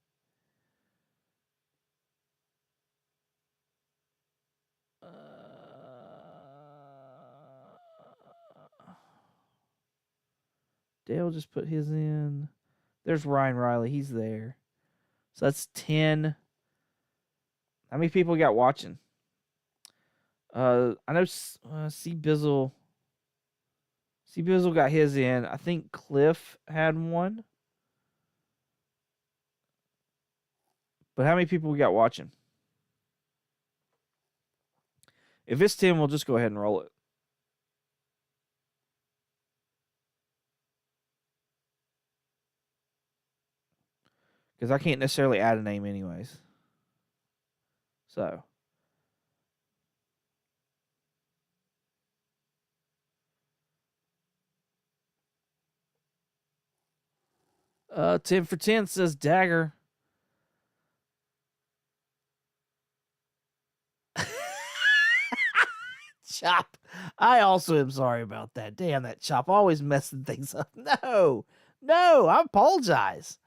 Dale just put his in. There's Ryan Riley. He's there. So that's 10. How many people got watching? I know C Bizzle. C Bizzle got his in. I think Cliff had one. But how many people we got watching? If it's 10, we'll just go ahead and roll it. Because I can't necessarily add a name anyways. So. Uh, 10 for 10 says Dagger. Chop. I also am sorry about that. Damn, that Chop always messing things up. No, I apologize.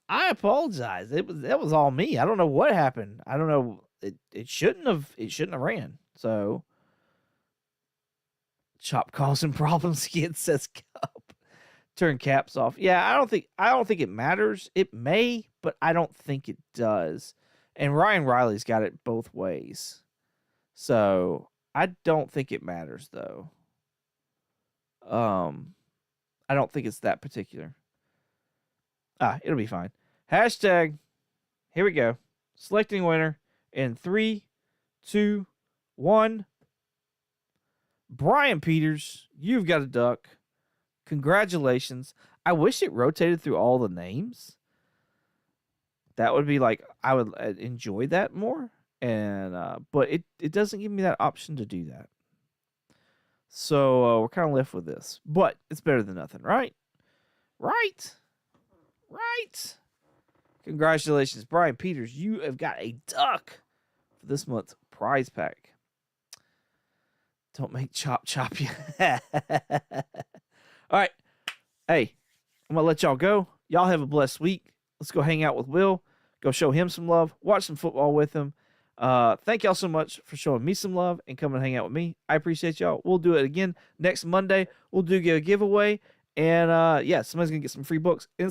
That was all me. I don't know what happened. I don't know. It shouldn't have ran. So Chop causing problems again, says Cup. Turn caps off. Yeah, I don't think it matters. It may, but I don't think it does. And Ryan Riley's got it both ways. So I don't think it matters though. I don't think it's that particular. It'll be fine. Hashtag, here we go. Selecting winner in 3, 2, 1. Brian Peters, you've got a duck. Congratulations. I wish it rotated through all the names. That would be like, I would enjoy that more. And but it doesn't give me that option to do that. So we're kind of left with this. But it's better than nothing, right? Right. Congratulations, Brian Peters. You have got a duck for this month's prize pack. Don't make Chop you. All right. Hey, I'm going to let y'all go. Y'all have a blessed week. Let's go hang out with Will. Go show him some love. Watch some football with him. Thank y'all so much for showing me some love and coming to hang out with me. I appreciate y'all. We'll do it again next Monday. We'll do a giveaway. And, somebody's going to get some free books.